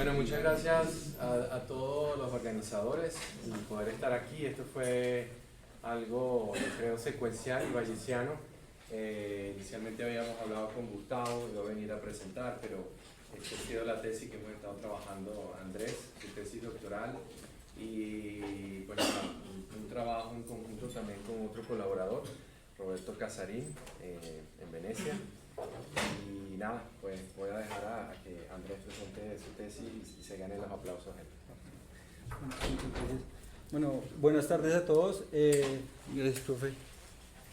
Bueno, muchas gracias a todos los organizadores por poder estar aquí. Esto fue algo, yo creo, secuencial y bayesiano. Inicialmente habíamos hablado con Gustavo, iba a venir a presentar, pero esta ha sido la tesis que hemos estado trabajando Andrés, su tesis doctoral, y pues un trabajo en conjunto también con otro colaborador, Roberto Casarín, en Venecia. Y nada, pues voy a dejar a que Andrés presente su tesis y se ganen los aplausos. Bueno, buenas tardes a todos. Gracias, profe.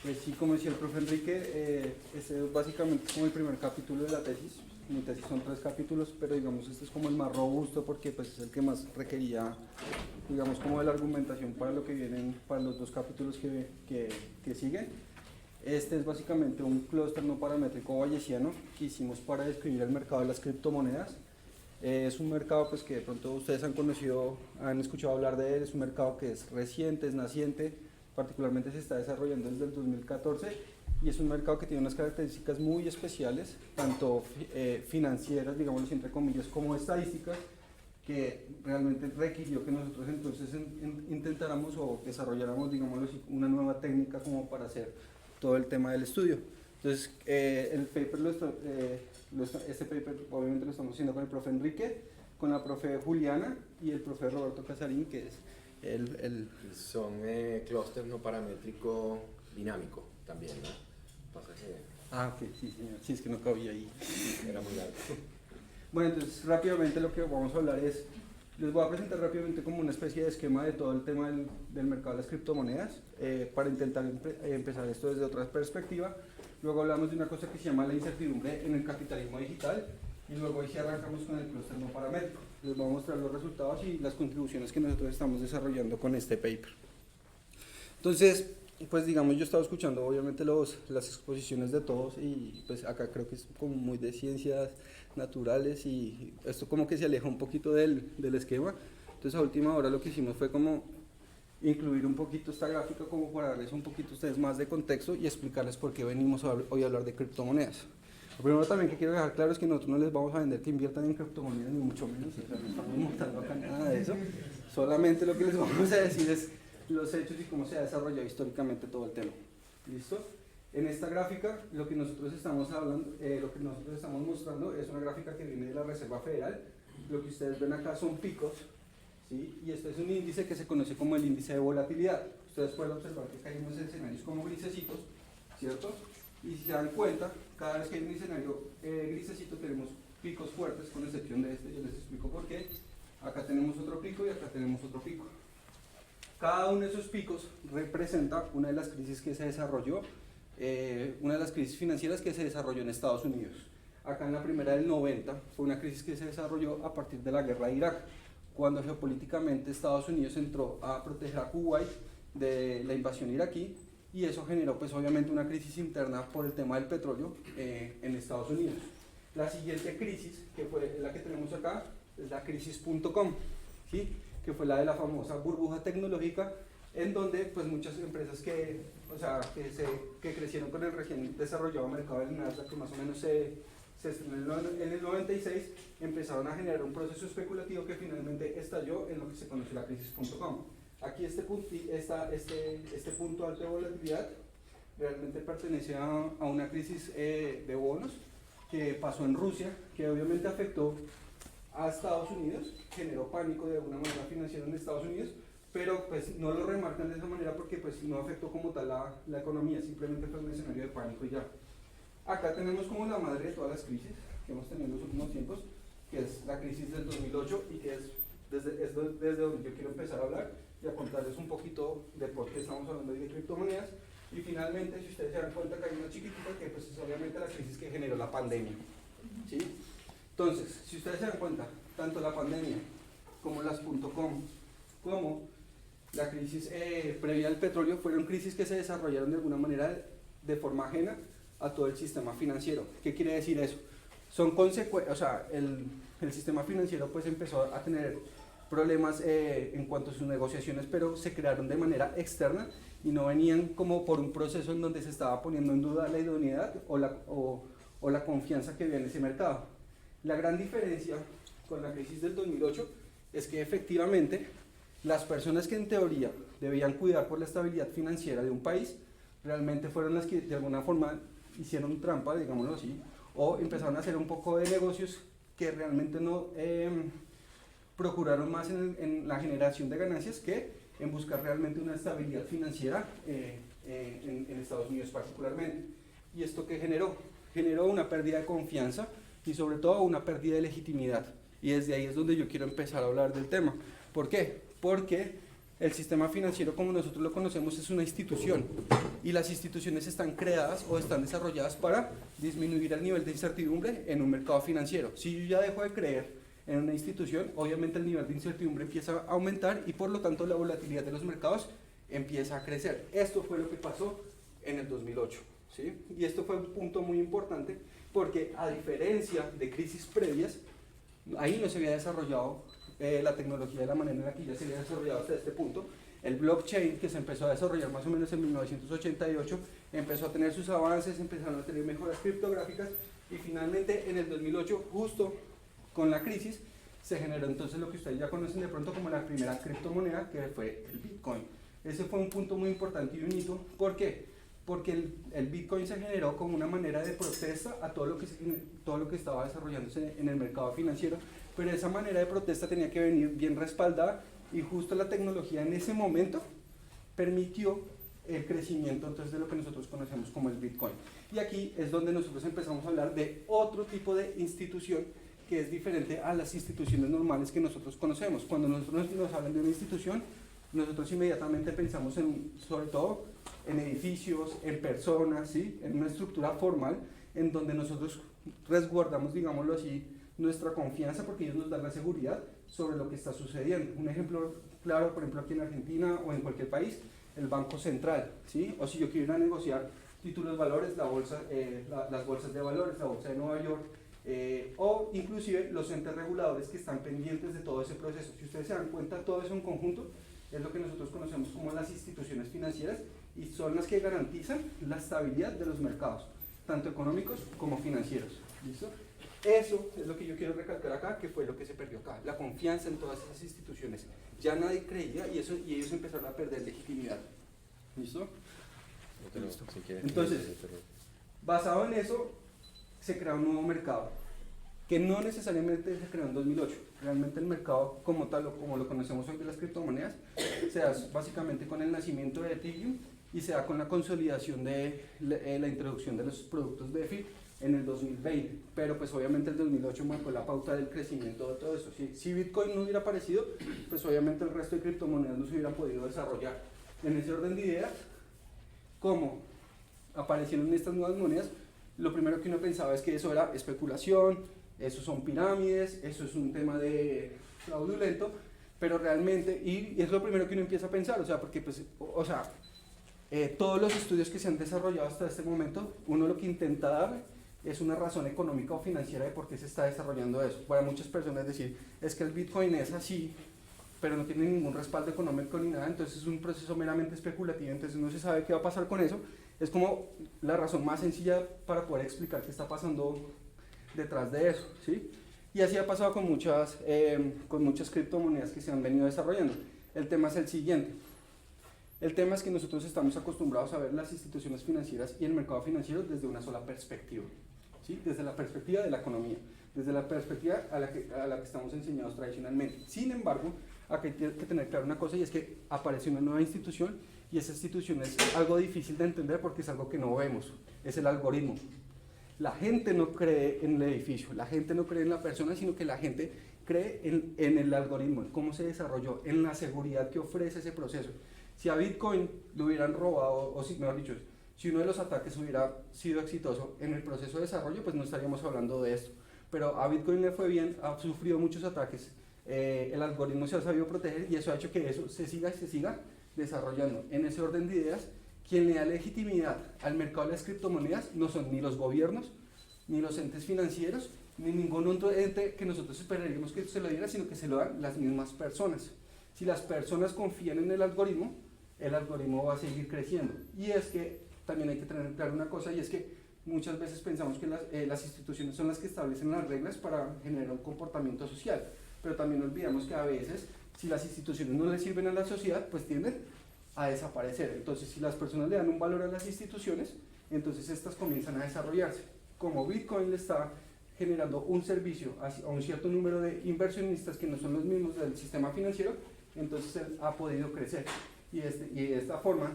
Pues sí, como decía el profe Enrique, este es básicamente como el primer capítulo de la tesis. Mi tesis son 3 capítulos, pero digamos este es como el más robusto porque pues es el que más requería, digamos, como de la argumentación para lo que vienen, para los 2 capítulos que siguen. Este es básicamente un clúster no paramétrico bayesiano que hicimos para describir el mercado de las criptomonedas. Es un mercado pues, que de pronto ustedes han conocido, han escuchado hablar de él. Es un mercado que es reciente, es naciente, particularmente se está desarrollando desde el 2014 y es un mercado que tiene unas características muy especiales, tanto financieras, digámoslo entre comillas, como estadísticas, que realmente requirió que nosotros entonces intentáramos o desarrolláramos, digámoslo así, una nueva técnica como para hacer todo el tema del estudio. Entonces, el paper este paper obviamente lo estamos haciendo con el profe Enrique, con la profe Juliana y el profe Roberto Casarín, que es Son clúster no paramétrico dinámico también, ¿no? Pasa que... ok, sí, señor. Sí, es que no cabía ahí. Era muy largo. Bueno, entonces rápidamente lo que vamos a hablar es, les voy a presentar rápidamente como una especie de esquema de todo el tema del mercado de las criptomonedas, para intentar empezar esto desde otra perspectiva. Luego hablamos de una cosa que se llama la incertidumbre en el capitalismo digital y luego ahí sí arrancamos con el clúster no paramétrico. Les voy a mostrar los resultados y las contribuciones que nosotros estamos desarrollando con este paper. Entonces, pues digamos, yo estaba escuchando obviamente las exposiciones de todos y pues acá creo que es como muy de ciencias naturales y esto como que se aleja un poquito del esquema. Entonces a última hora lo que hicimos fue como incluir un poquito esta gráfica como para darles un poquito a ustedes más de contexto y explicarles por qué venimos hoy a hablar de criptomonedas. Lo primero también que quiero dejar claro es que nosotros no les vamos a vender que inviertan en criptomonedas ni mucho menos, o sea, no estamos montando acá nada de eso. Solamente lo que les vamos a decir es los hechos y cómo se ha desarrollado históricamente todo el tema. ¿Listo? En esta gráfica lo que nosotros estamos hablando, lo que nosotros estamos mostrando es una gráfica que viene de la Reserva Federal. Lo que ustedes ven acá son picos, ¿sí? Y este es un índice que se conoce como el índice de volatilidad. Ustedes pueden observar que acá hay unos escenarios como grisecitos, ¿cierto? Y si se dan cuenta, cada vez que hay un escenario grisecito tenemos picos fuertes, con excepción de este. Yo les explico por qué. Acá tenemos otro pico y acá tenemos otro pico. Cada uno de esos picos representa una de las crisis que se desarrolló, una de las crisis financieras que se desarrolló en Estados Unidos. Acá en la primera del 90 fue una crisis que se desarrolló a partir de la guerra de Irak, cuando geopolíticamente Estados Unidos entró a proteger a Kuwait de la invasión iraquí y eso generó pues obviamente una crisis interna por el tema del petróleo en Estados Unidos. La siguiente crisis, que fue la que tenemos acá, es la crisis.com, ¿sí? Que fue la de la famosa burbuja tecnológica, en donde pues muchas empresas que crecieron con el recién desarrollado mercado del Nasdaq, que más o menos se estrenó en el 96, empezaron a generar un proceso especulativo que finalmente estalló en lo que se conoce la crisis.com. Aquí este punto alto de volatilidad realmente pertenece a una crisis de bonos que pasó en Rusia, que obviamente afectó a Estados Unidos, generó pánico de alguna manera financiera en Estados Unidos, pero pues no lo remarcan de esa manera porque pues no afectó como tal la economía, simplemente fue un escenario de pánico y ya. Acá tenemos como la madre de todas las crisis que hemos tenido en los últimos tiempos, que es la crisis del 2008 y que es desde donde yo quiero empezar a hablar y a contarles un poquito de por qué estamos hablando hoy de criptomonedas. Y finalmente, si ustedes se dan cuenta que hay una chiquitita que pues es obviamente la crisis que generó la pandemia, ¿sí? Entonces, si ustedes se dan cuenta, tanto la pandemia como las .com, como la crisis previa al petróleo, fueron crisis que se desarrollaron de alguna manera de forma ajena a todo el sistema financiero. ¿Qué quiere decir eso? Son consecuencias, o sea, el sistema financiero pues empezó a tener problemas en cuanto a sus negociaciones, pero se crearon de manera externa y no venían como por un proceso en donde se estaba poniendo en duda la idoneidad o la confianza que había en ese mercado. La gran diferencia con la crisis del 2008 es que efectivamente las personas que en teoría debían cuidar por la estabilidad financiera de un país realmente fueron las que de alguna forma hicieron trampa, digámoslo así, o empezaron a hacer un poco de negocios que realmente no procuraron más en la generación de ganancias que en buscar realmente una estabilidad financiera en Estados Unidos particularmente. ¿Y esto qué generó? Generó una pérdida de confianza y sobre todo una pérdida de legitimidad. Y desde ahí es donde yo quiero empezar a hablar del tema. ¿Por qué? Porque el sistema financiero como nosotros lo conocemos es una institución y las instituciones están creadas o están desarrolladas para disminuir el nivel de incertidumbre en un mercado financiero. Si yo ya dejo de creer en una institución, obviamente el nivel de incertidumbre empieza a aumentar y por lo tanto la volatilidad de los mercados empieza a crecer. Esto fue lo que pasó en el 2008, ¿sí? Y esto fue un punto muy importante porque a diferencia de crisis previas, ahí no se había desarrollado la tecnología de la manera en la que ya se había desarrollado hasta este punto. El blockchain, que se empezó a desarrollar más o menos en 1988, empezó a tener sus avances, empezaron a tener mejoras criptográficas y finalmente en el 2008, justo con la crisis, se generó entonces lo que ustedes ya conocen de pronto como la primera criptomoneda, que fue el Bitcoin. Ese fue un punto muy importante y un hito. ¿Por qué? Porque el Bitcoin se generó como una manera de protesta a todo lo que estaba desarrollándose en el mercado financiero, pero esa manera de protesta tenía que venir bien respaldada y justo la tecnología en ese momento permitió el crecimiento entonces de lo que nosotros conocemos como el Bitcoin. Y aquí es donde nosotros empezamos a hablar de otro tipo de institución que es diferente a las instituciones normales que nosotros conocemos. Cuando nosotros nos hablan de una institución, nosotros inmediatamente pensamos sobre todo en edificios, en personas, ¿sí? En una estructura formal en donde nosotros resguardamos, digámoslo así, nuestra confianza porque ellos nos dan la seguridad sobre lo que está sucediendo. Un ejemplo claro, por ejemplo, aquí en Argentina o en cualquier país, el Banco Central, ¿sí? O si yo quiero ir a negociar títulos valores, las bolsas de valores, la Bolsa de Nueva York, o inclusive los entes reguladores que están pendientes de todo ese proceso. Si ustedes se dan cuenta, todo eso en conjunto es lo que nosotros conocemos como las instituciones financieras y son las que garantizan la estabilidad de los mercados, tanto económicos como financieros. ¿Listo? Eso es lo que yo quiero recalcar acá, que fue lo que se perdió acá, la confianza en todas esas instituciones. Ya nadie creía y ellos empezaron a perder legitimidad. ¿Listo? Listo. Entonces, basado en eso, se crea un nuevo mercado, que no necesariamente se creó en 2008. Realmente el mercado como tal, o como lo conocemos hoy de las criptomonedas, se da básicamente con el nacimiento de Ethereum y se da con la consolidación de la introducción de los productos DeFi en el 2020, pero pues obviamente el 2008 marcó la pauta del crecimiento de todo eso. Si Bitcoin no hubiera aparecido, pues obviamente el resto de criptomonedas no se hubieran podido desarrollar. En ese orden de ideas, como aparecieron estas nuevas monedas, lo primero que uno pensaba es que eso era especulación, eso son pirámides, eso es un tema de fraudulento, pero realmente, y es lo primero que uno empieza a pensar, o sea, porque pues, todos los estudios que se han desarrollado hasta este momento, uno lo que intenta dar es una razón económica o financiera de por qué se está desarrollando eso. Para muchas personas decir, es que el Bitcoin es así, pero no tiene ningún respaldo económico ni nada, entonces es un proceso meramente especulativo, entonces no se sabe qué va a pasar con eso. Es como la razón más sencilla para poder explicar qué está pasando detrás de eso, ¿sí? Y así ha pasado con muchas criptomonedas que se han venido desarrollando. El tema es el siguiente. El tema es que nosotros estamos acostumbrados a ver las instituciones financieras y el mercado financiero desde una sola perspectiva, ¿sí? Desde la perspectiva de la economía, desde la perspectiva a la que estamos enseñados tradicionalmente. Sin embargo, aquí hay que tener claro una cosa, y es que aparece una nueva institución y esa institución es algo difícil de entender porque es algo que no vemos, es el algoritmo. La gente no cree en el edificio, la gente no cree en la persona, sino que la gente cree en el algoritmo, en cómo se desarrolló, en la seguridad que ofrece ese proceso. Si a Bitcoin lo hubieran robado, o si, mejor dicho, si uno de los ataques hubiera sido exitoso en el proceso de desarrollo, pues no estaríamos hablando de esto. Pero a Bitcoin le fue bien, ha sufrido muchos ataques, el algoritmo se ha sabido proteger y eso ha hecho que eso se siga desarrollando. En ese orden de ideas, quien le da legitimidad al mercado de las criptomonedas no son ni los gobiernos, ni los entes financieros, ni ningún otro ente que nosotros esperaríamos que se lo diera, sino que se lo dan las mismas personas. Si las personas confían en el algoritmo va a seguir creciendo. Y es que también hay que tener claro una cosa, y es que muchas veces pensamos que las instituciones son las que establecen las reglas para generar un comportamiento social, pero también olvidamos que a veces, si las instituciones no le sirven a la sociedad, pues tienden a desaparecer. Entonces, si las personas le dan un valor a las instituciones, entonces estas comienzan a desarrollarse. Como Bitcoin le está generando un servicio a un cierto número de inversionistas que no son los mismos del sistema financiero, entonces él ha podido crecer. Y de esta forma,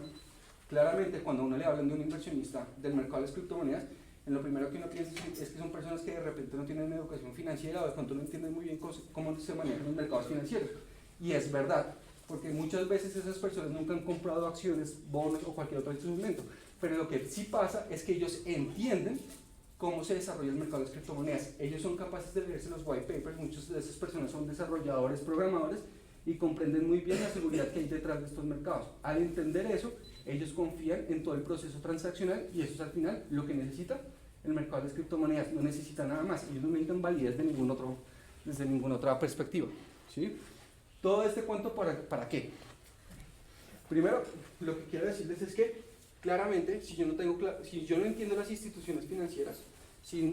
claramente, cuando uno le habla de un inversionista del mercado de las criptomonedas, lo primero que uno piensa es que son personas que de repente no tienen una educación financiera o de pronto no entienden muy bien cómo se manejan los mercados financieros. Y es verdad, porque muchas veces esas personas nunca han comprado acciones, bonos o cualquier otro instrumento, pero lo que sí pasa es que ellos entienden cómo se desarrolla el mercado de las criptomonedas. Ellos son capaces de leerse los white papers, muchas de esas personas son desarrolladores, programadores, y comprenden muy bien la seguridad que hay detrás de estos mercados. Al entender eso, ellos confían en todo el proceso transaccional y eso es al final lo que necesita el mercado de las criptomonedas. No necesita nada más, ellos no necesitan validez desde ninguna otra perspectiva, ¿sí? Todo este cuento, ¿para qué? Primero, lo que quiero decirles es que claramente, si yo no entiendo las instituciones financieras, si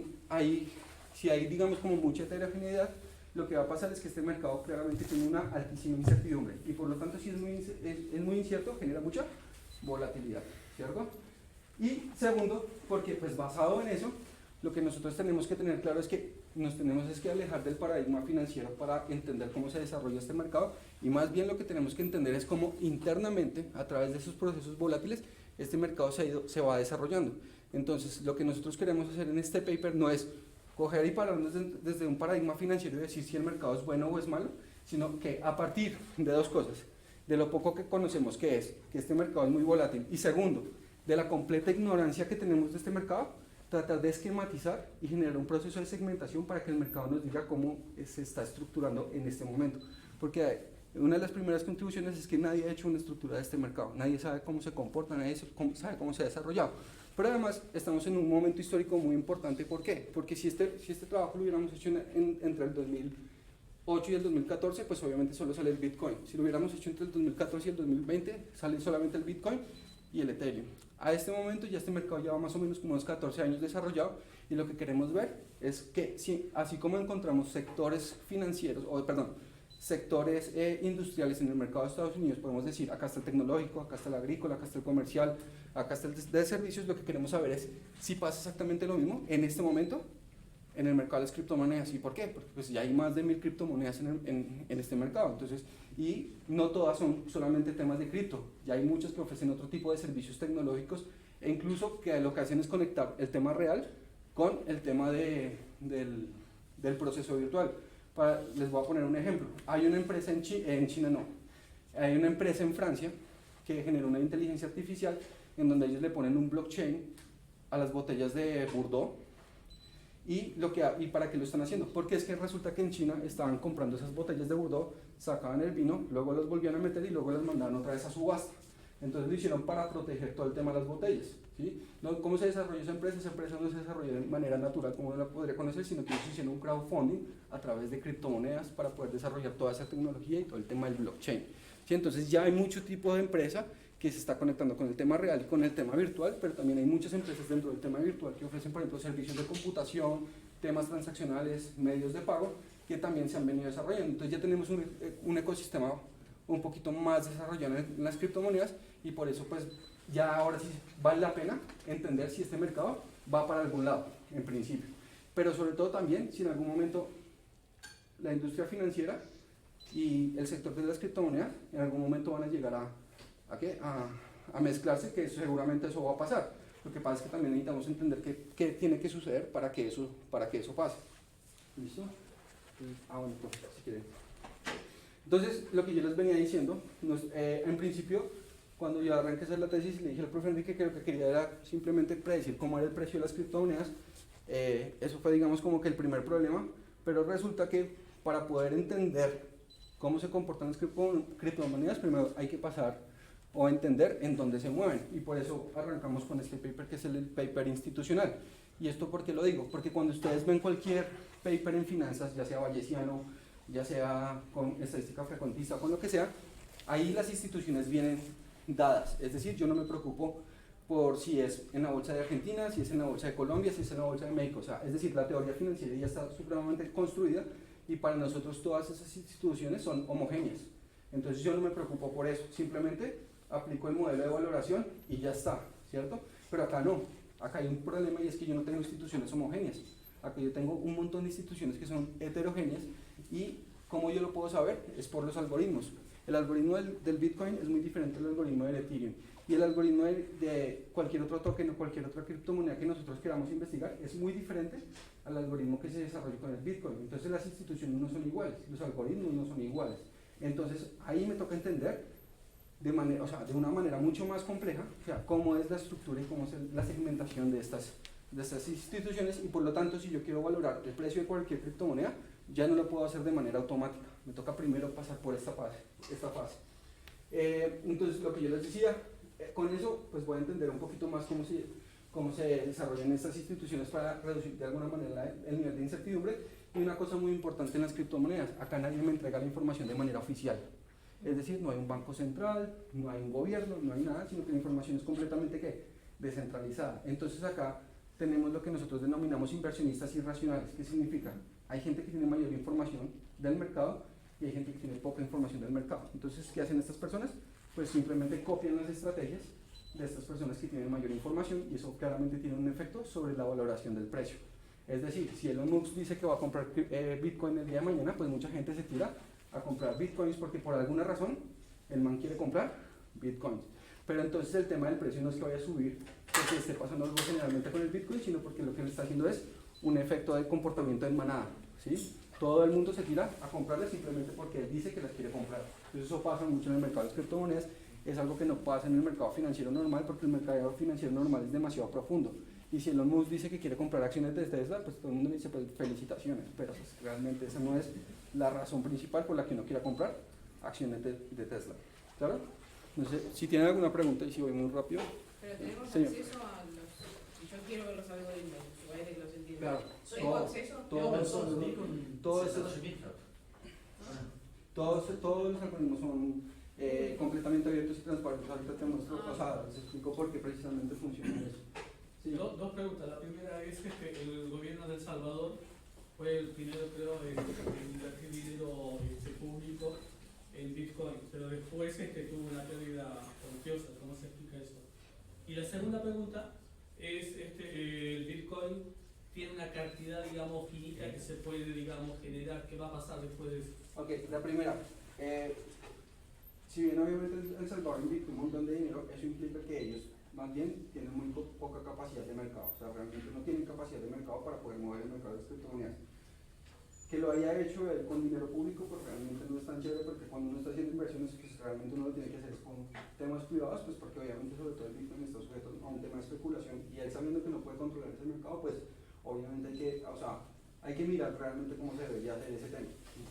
hay digamos como mucha heterogeneidad, lo que va a pasar es que este mercado claramente tiene una altísima incertidumbre y por lo tanto si es muy incierto, genera mucha volatilidad, ¿cierto? Y segundo, porque pues basado en eso, lo que nosotros tenemos que tener claro es que nos tenemos que alejar del paradigma financiero para entender cómo se desarrolla este mercado y más bien lo que tenemos que entender es cómo internamente, a través de esos procesos volátiles, este mercado se va desarrollando. Entonces, lo que nosotros queremos hacer en este paper no es coger y pararnos desde un paradigma financiero y decir si el mercado es bueno o es malo, sino que a partir de dos cosas, de lo poco que conocemos que este mercado es muy volátil, y segundo, de la completa ignorancia que tenemos de este mercado, tratar de esquematizar y generar un proceso de segmentación para que el mercado nos diga cómo se está estructurando en este momento. Porque una de las primeras contribuciones es que nadie ha hecho una estructura de este mercado, nadie sabe cómo se comporta, nadie sabe cómo se ha desarrollado. Pero además estamos en un momento histórico muy importante. ¿Por qué? Porque si este trabajo lo hubiéramos hecho entre el 2008 y el 2014, pues obviamente solo sale el Bitcoin. Si lo hubiéramos hecho entre el 2014 y el 2020, sale solamente el Bitcoin y el Ethereum. A este momento ya este mercado lleva más o menos como unos 14 años desarrollado y lo que queremos ver es que así como encontramos sectores financieros, sectores industriales en el mercado de Estados Unidos, podemos decir, acá está el tecnológico, acá está el agrícola, acá está el comercial, acá está el de servicios, lo que queremos saber es si pasa exactamente lo mismo en este momento en el mercado de las criptomonedas. ¿Y por qué? Porque pues ya hay más de 1000 criptomonedas en este mercado, entonces, y no todas son solamente temas de cripto, ya hay muchas que ofrecen otro tipo de servicios tecnológicos e incluso que lo que hacen es conectar el tema real con el tema del proceso virtual. Les voy a poner un ejemplo. Hay una empresa hay una empresa en Francia que generó una inteligencia artificial en donde ellos le ponen un blockchain a las botellas de Bordeaux. ¿Y para qué lo están haciendo? Porque es que resulta que en China estaban comprando esas botellas de Bordeaux, sacaban el vino, luego los volvían a meter y luego las mandaban otra vez a subasta. Entonces lo hicieron para proteger todo el tema de las botellas, ¿sí? ¿Cómo se desarrolló esa empresa? Esa empresa no se desarrolló de manera natural como uno la podría conocer, sino que ellos hicieron un crowdfunding a través de criptomonedas para poder desarrollar toda esa tecnología y todo el tema del blockchain, ¿sí? Entonces ya hay mucho tipo de empresa que se está conectando con el tema real y con el tema virtual, pero también hay muchas empresas dentro del tema virtual que ofrecen, por ejemplo, servicios de computación, temas transaccionales, medios de pago, que también se han venido desarrollando. Entonces ya tenemos un ecosistema un poquito más desarrollado en las criptomonedas y por eso pues ya ahora sí vale la pena entender si este mercado va para algún lado, en principio. Pero sobre todo también si en algún momento la industria financiera y el sector de las criptomonedas en algún momento van a llegar a mezclarse, que seguramente eso va a pasar. Lo que pasa es que también necesitamos entender qué tiene que suceder para que eso pase. ¿Listo? Bueno, pues, si quieren. Entonces, lo que yo les venía diciendo, en principio, cuando yo arranqué a hacer la tesis, le dije al profe Enrique que lo que quería era simplemente predecir cómo era el precio de las criptomonedas. Eso fue, digamos, como que el primer problema, pero resulta que para poder entender cómo se comportan las criptomonedas, primero hay que pasar o entender en dónde se mueven, y por eso arrancamos con este paper que es el paper institucional. ¿Y esto por qué lo digo? Porque cuando ustedes ven cualquier paper en finanzas, ya sea bayesiano, ya sea con estadística frecuentista, con lo que sea, ahí las instituciones vienen dadas, es decir, yo no me preocupo por si es en la bolsa de Argentina, si es en la bolsa de Colombia, si es en la bolsa de México. O sea, es decir, la teoría financiera ya está supremamente construida y para nosotros todas esas instituciones son homogéneas. Entonces yo no me preocupo por eso, simplemente aplico el modelo de valoración y ya está, ¿cierto? Pero acá no, acá hay un problema y es que yo no tengo instituciones homogéneas. Acá yo tengo un montón de instituciones que son heterogéneas y ¿cómo yo lo puedo saber? Es por los algoritmos. El algoritmo del Bitcoin es muy diferente al algoritmo del Ethereum. Y el algoritmo de cualquier otro token o cualquier otra criptomoneda que nosotros queramos investigar es muy diferente al algoritmo que se desarrolla con el Bitcoin. Entonces las instituciones no son iguales, los algoritmos no son iguales. Entonces ahí me toca entender de una manera mucho más compleja, o sea, cómo es la estructura y cómo es la segmentación de estas instituciones y por lo tanto si yo quiero valorar el precio de cualquier criptomoneda ya no lo puedo hacer de manera automática, me toca primero pasar por esta fase. Entonces lo que yo les decía, con eso pues voy a entender un poquito más cómo se desarrollan estas instituciones para reducir de alguna manera el nivel de incertidumbre. Y una cosa muy importante en las criptomonedas, acá nadie me entrega la información de manera oficial. Es decir, no hay un banco central, no hay un gobierno, no hay nada, sino que la información es completamente ¿qué? Descentralizada. Entonces acá tenemos lo que nosotros denominamos inversionistas irracionales. ¿Qué significa? Hay gente que tiene mayor información del mercado y hay gente que tiene poca información del mercado. Entonces, ¿qué hacen estas personas? Pues simplemente copian las estrategias de estas personas que tienen mayor información y eso claramente tiene un efecto sobre la valoración del precio. Es decir, si Elon Musk dice que va a comprar Bitcoin el día de mañana, pues mucha gente se tira a comprar Bitcoins porque por alguna razón el man quiere comprar Bitcoins. Pero entonces el tema del precio no es que vaya a subir porque esté pasando algo generalmente con el Bitcoin, sino porque lo que le está haciendo es un efecto de comportamiento en manada, ¿sí? Todo el mundo se tira a comprarle simplemente porque él dice que las quiere comprar. Entonces eso pasa mucho en el mercado de las criptomonedas, es algo que no pasa en el mercado financiero normal porque el mercado financiero normal es demasiado profundo. Y si Elon Musk dice que quiere comprar acciones de Tesla, pues todo el mundo le dice pues felicitaciones, pero pues, realmente esa no es la razón principal por la que no quiera comprar acciones de Tesla. ¿Claro? No sé si tienen alguna pregunta y si voy muy rápido. Pero tenemos Señor. acceso a los. Si yo quiero ver los algoritmos, vaya de que los entiendo. Claro. ¿Tengo acceso? Todos los algoritmos son completamente abiertos y transparentes. Ahorita te muestro, les explico por qué precisamente funciona eso. Sí. Dos preguntas. La primera es que el gobierno de El Salvador fue el primero, creo, en invertir dinero público en Bitcoin, pero después tuvo una pérdida cuantiosa. ¿Cómo se explica eso? Y la segunda pregunta es, el Bitcoin tiene una cantidad, digamos, finita que se puede, digamos, generar. ¿Qué va a pasar después de eso? Ok, la primera. Si bien obviamente El Salvador invirtió un montón de dinero, eso implica que ellos más bien tienen muy poca capacidad de mercado, o sea, realmente no tienen capacidad de mercado para poder mover el mercado de las criptomonedas. Que lo haya hecho con dinero público, pues realmente no es tan chévere porque cuando uno está haciendo inversiones, pues realmente uno lo tiene que hacer con temas privados, pues porque obviamente sobre todo el Bitcoin está sujeto a un tema de especulación y él sabiendo que no puede controlar ese mercado, pues obviamente hay que mirar realmente cómo se debería hacer ese tema.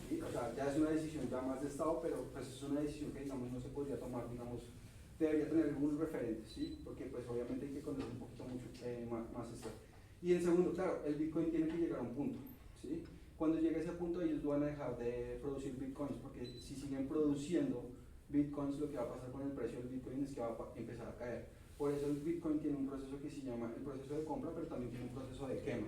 ¿Sí? O sea, ya es una decisión ya más de Estado, pero pues es una decisión que digamos no se podría tomar, digamos, debería tener algunos referentes, ¿sí? Porque pues obviamente hay que conocer un poquito más esto. Y en segundo, claro, el Bitcoin tiene que llegar a un punto, ¿sí? Cuando llegue a ese punto ellos van a dejar de producir Bitcoins, porque si siguen produciendo Bitcoins lo que va a pasar con el precio del Bitcoin es que va a empezar a caer. Por eso el Bitcoin tiene un proceso que se llama el proceso de compra, pero también tiene un proceso de quema.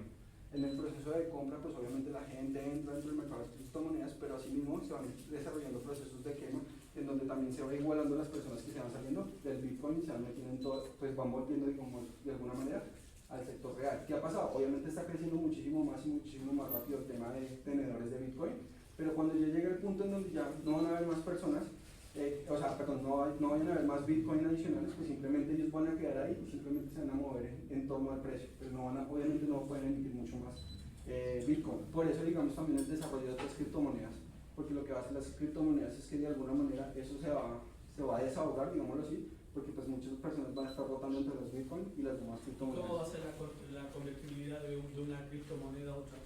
En el proceso de compra, pues obviamente la gente entra dentro del mercado de criptomonedas, pero asimismo se van desarrollando procesos de quema, en donde también se va igualando las personas que se van saliendo del Bitcoin y se van metiendo en todo, pues van volviendo de alguna manera al sector real. ¿Qué ha pasado? Obviamente está creciendo muchísimo más rápido el tema de tenedores de Bitcoin, pero cuando ya llega el punto en donde ya no van a haber más personas, no vayan a haber más Bitcoin adicionales, pues simplemente ellos van a quedar ahí y simplemente se van a mover en torno al precio, pero obviamente no pueden emitir mucho más Bitcoin. Por eso digamos también el desarrollo de otras criptomonedas, porque lo que hacen las criptomonedas es que de alguna manera eso se va a desahogar, digámoslo así, porque pues muchas personas van a estar rotando entre los Bitcoin y las demás criptomonedas. ¿Cómo va a ser la convertibilidad de una criptomoneda a otra?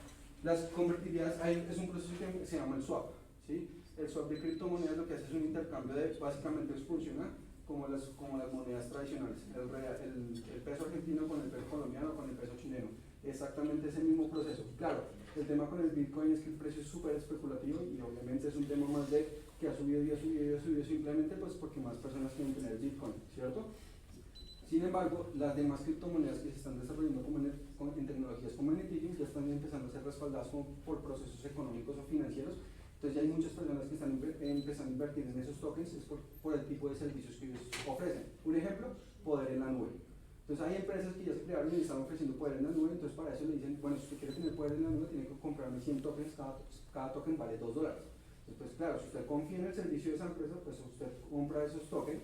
Las convertibilidades, es un proceso que se llama el swap, ¿sí? El swap de criptomonedas lo que hace es un intercambio básicamente funciona como las monedas tradicionales, el peso argentino con el peso colombiano o con el peso chileno, exactamente ese mismo proceso. Claro, el tema con el Bitcoin es que el precio es súper especulativo y obviamente es un tema más de que ha subido simplemente pues porque más personas quieren tener Bitcoin, ¿cierto? Sin embargo, las demás criptomonedas que se están desarrollando en tecnologías como en Ethereum ya están empezando a ser respaldadas por procesos económicos o financieros. Entonces ya hay muchas personas que están empezando a invertir en esos tokens es por el tipo de servicios que ellos ofrecen. Un ejemplo, poder en la nube. Entonces hay empresas que ya se crearon y están ofreciendo poder en la nube, entonces para eso le dicen, bueno, si usted quiere tener poder en la nube, tiene que comprarme 100 tokens, cada token vale $2. Entonces, claro, si usted confía en el servicio de esa empresa, pues usted compra esos tokens,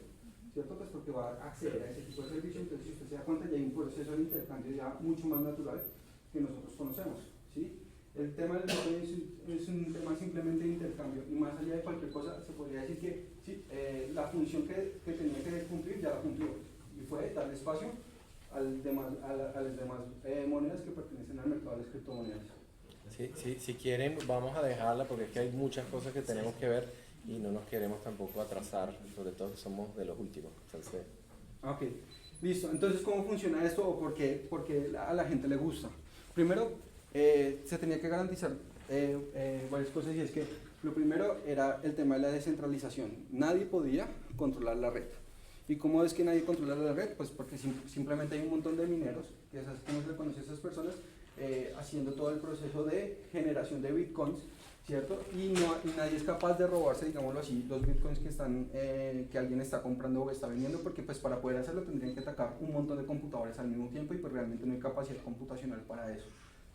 ¿cierto? Pues porque va a acceder a ese tipo de servicio, entonces si usted se da cuenta ya hay un proceso de intercambio ya mucho más natural que nosotros conocemos, ¿sí? El tema del Bitcoin es un tema simplemente de intercambio y más allá de cualquier cosa se podría decir que sí, la función que tenía que cumplir ya la cumplió y fue darle espacio a las demás monedas que pertenecen al mercado de las criptomonedas. Si quieren vamos a dejarla porque es que hay muchas cosas que tenemos que ver y no nos queremos tampoco atrasar, sobre todo que somos de los últimos. Entonces... Ok, listo. Entonces, ¿cómo funciona esto o por qué a la gente le gusta? Primero, se tenía que garantizar varias cosas y es que lo primero era el tema de la descentralización. Nadie podía controlar la red. ¿Y cómo es que nadie controla la red? Pues porque simplemente hay un montón de mineros, que es como se le conoce a esas personas, haciendo todo el proceso de generación de bitcoins, ¿cierto? Y nadie es capaz de robarse, digámoslo así, los bitcoins que alguien está comprando o está vendiendo, porque pues para poder hacerlo tendrían que atacar un montón de computadores al mismo tiempo y pues realmente no hay capacidad computacional para eso,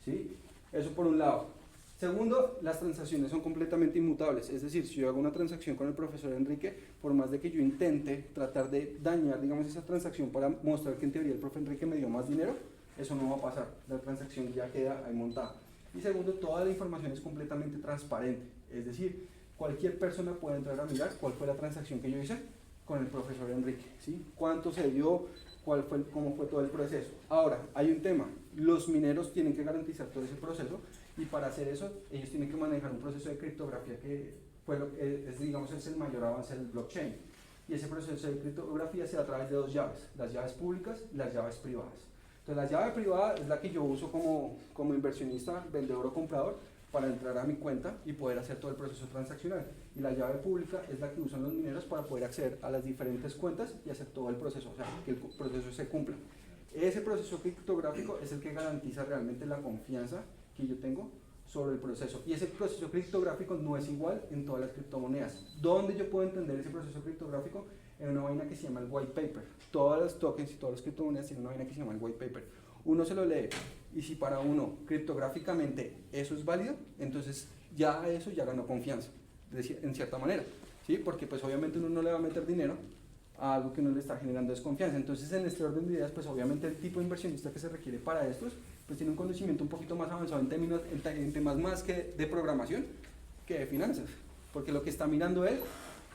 ¿sí? Eso por un lado. Segundo, las transacciones son completamente inmutables, es decir, si yo hago una transacción con el profesor Enrique, por más de que yo intente tratar de dañar, digamos, esa transacción para mostrar que en teoría el profe Enrique me dio más dinero, eso no va a pasar, la transacción ya queda ahí montada. Y segundo, toda la información es completamente transparente, es decir, cualquier persona puede entrar a mirar cuál fue la transacción que yo hice con el profesor Enrique, ¿sí? Cuánto se dio, cómo fue todo el proceso. Ahora, hay un tema, los mineros tienen que garantizar todo ese proceso y para hacer eso ellos tienen que manejar un proceso de criptografía que fue digamos, es el mayor avance del blockchain. Y ese proceso de criptografía se da a través de dos llaves, las llaves públicas y las llaves privadas. Entonces la llave privada es la que yo uso como inversionista, vendedor o comprador para entrar a mi cuenta y poder hacer todo el proceso transaccional. Y la llave pública es la que usan los mineros para poder acceder a las diferentes cuentas y hacer todo el proceso, o sea, que el proceso se cumpla. Ese proceso criptográfico es el que garantiza realmente la confianza que yo tengo sobre el proceso. Y ese proceso criptográfico no es igual en todas las criptomonedas. ¿Dónde yo puedo entender ese proceso criptográfico? En una vaina que se llama el white paper. Todas las tokens y todas las criptomonedas tienen una vaina que se llama el white paper. Uno se lo lee y si para uno criptográficamente eso es válido, entonces ya eso ya ganó confianza, en cierta manera, ¿sí? Porque pues obviamente uno no le va a meter dinero a algo que no le está generando desconfianza. Entonces en este orden de ideas, pues obviamente el tipo de inversionista que se requiere para estos, pues tiene un conocimiento un poquito más avanzado en temas más que de programación que de finanzas, porque lo que está mirando él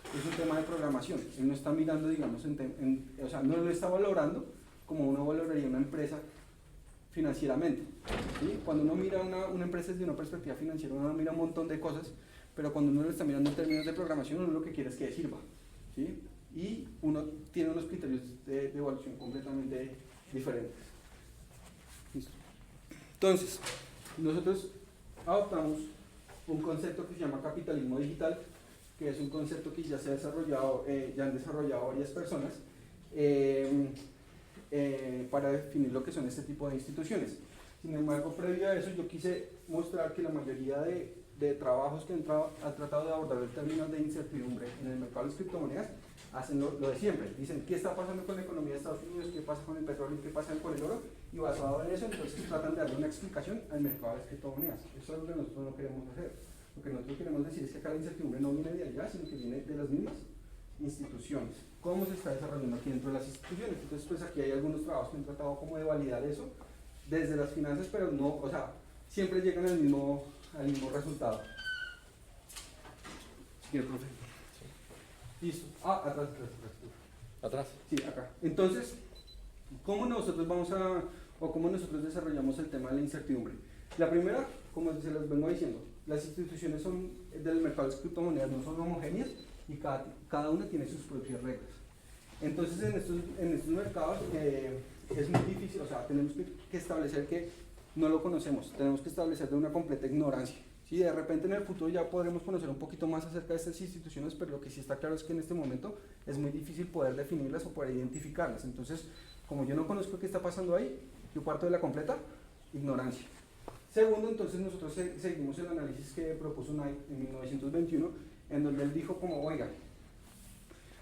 es un tema de programación, él no está mirando, digamos, o sea, no lo está valorando como uno valoraría una empresa financieramente, ¿sí? Cuando uno mira una empresa desde una perspectiva financiera, uno mira un montón de cosas, pero cuando uno lo está mirando en términos de programación, uno lo que quiere es que sirva, ¿sí? Y uno tiene unos criterios de evaluación completamente diferentes. Listo. Entonces, nosotros adoptamos un concepto que se llama capitalismo digital, que es un concepto que ya se ha desarrollado, ya han desarrollado varias personas para definir lo que son este tipo de instituciones. Sin embargo, previo a eso, yo quise mostrar que la mayoría de trabajos que han tratado de abordar el término de incertidumbre en el mercado de las criptomonedas hacen lo de siempre. Dicen qué está pasando con la economía de Estados Unidos, qué pasa con el petróleo, qué pasa con el oro, y basado en eso, entonces tratan de darle una explicación al mercado de las criptomonedas. Eso es lo que nosotros no queremos hacer. Lo que nosotros queremos decir es que acá la incertidumbre no viene de allá, sino que viene de las mismas instituciones. ¿Cómo se está desarrollando aquí dentro de las instituciones? Entonces, pues aquí hay algunos trabajos que han tratado como de validar eso desde las finanzas, pero no, o sea, siempre llegan al mismo resultado. Sí, el profe. Listo. Atrás. ¿Atrás? Sí, acá. Entonces, ¿cómo nosotros desarrollamos el tema de la incertidumbre? La primera, como se les vengo diciendo, las instituciones del mercado de las criptomonedas no son homogéneas y cada una tiene sus propias reglas. Entonces, en estos mercados es muy difícil, o sea, tenemos que establecer que no lo conocemos, tenemos que establecer de una completa ignorancia. ¿Sí? De repente en el futuro ya podremos conocer un poquito más acerca de estas instituciones, pero lo que sí está claro es que en este momento es muy difícil poder definirlas o poder identificarlas. Entonces, como yo no conozco qué está pasando ahí, yo parto de la completa ignorancia. Segundo, entonces nosotros seguimos el análisis que propuso Knight en 1921, en donde él dijo como, oiga,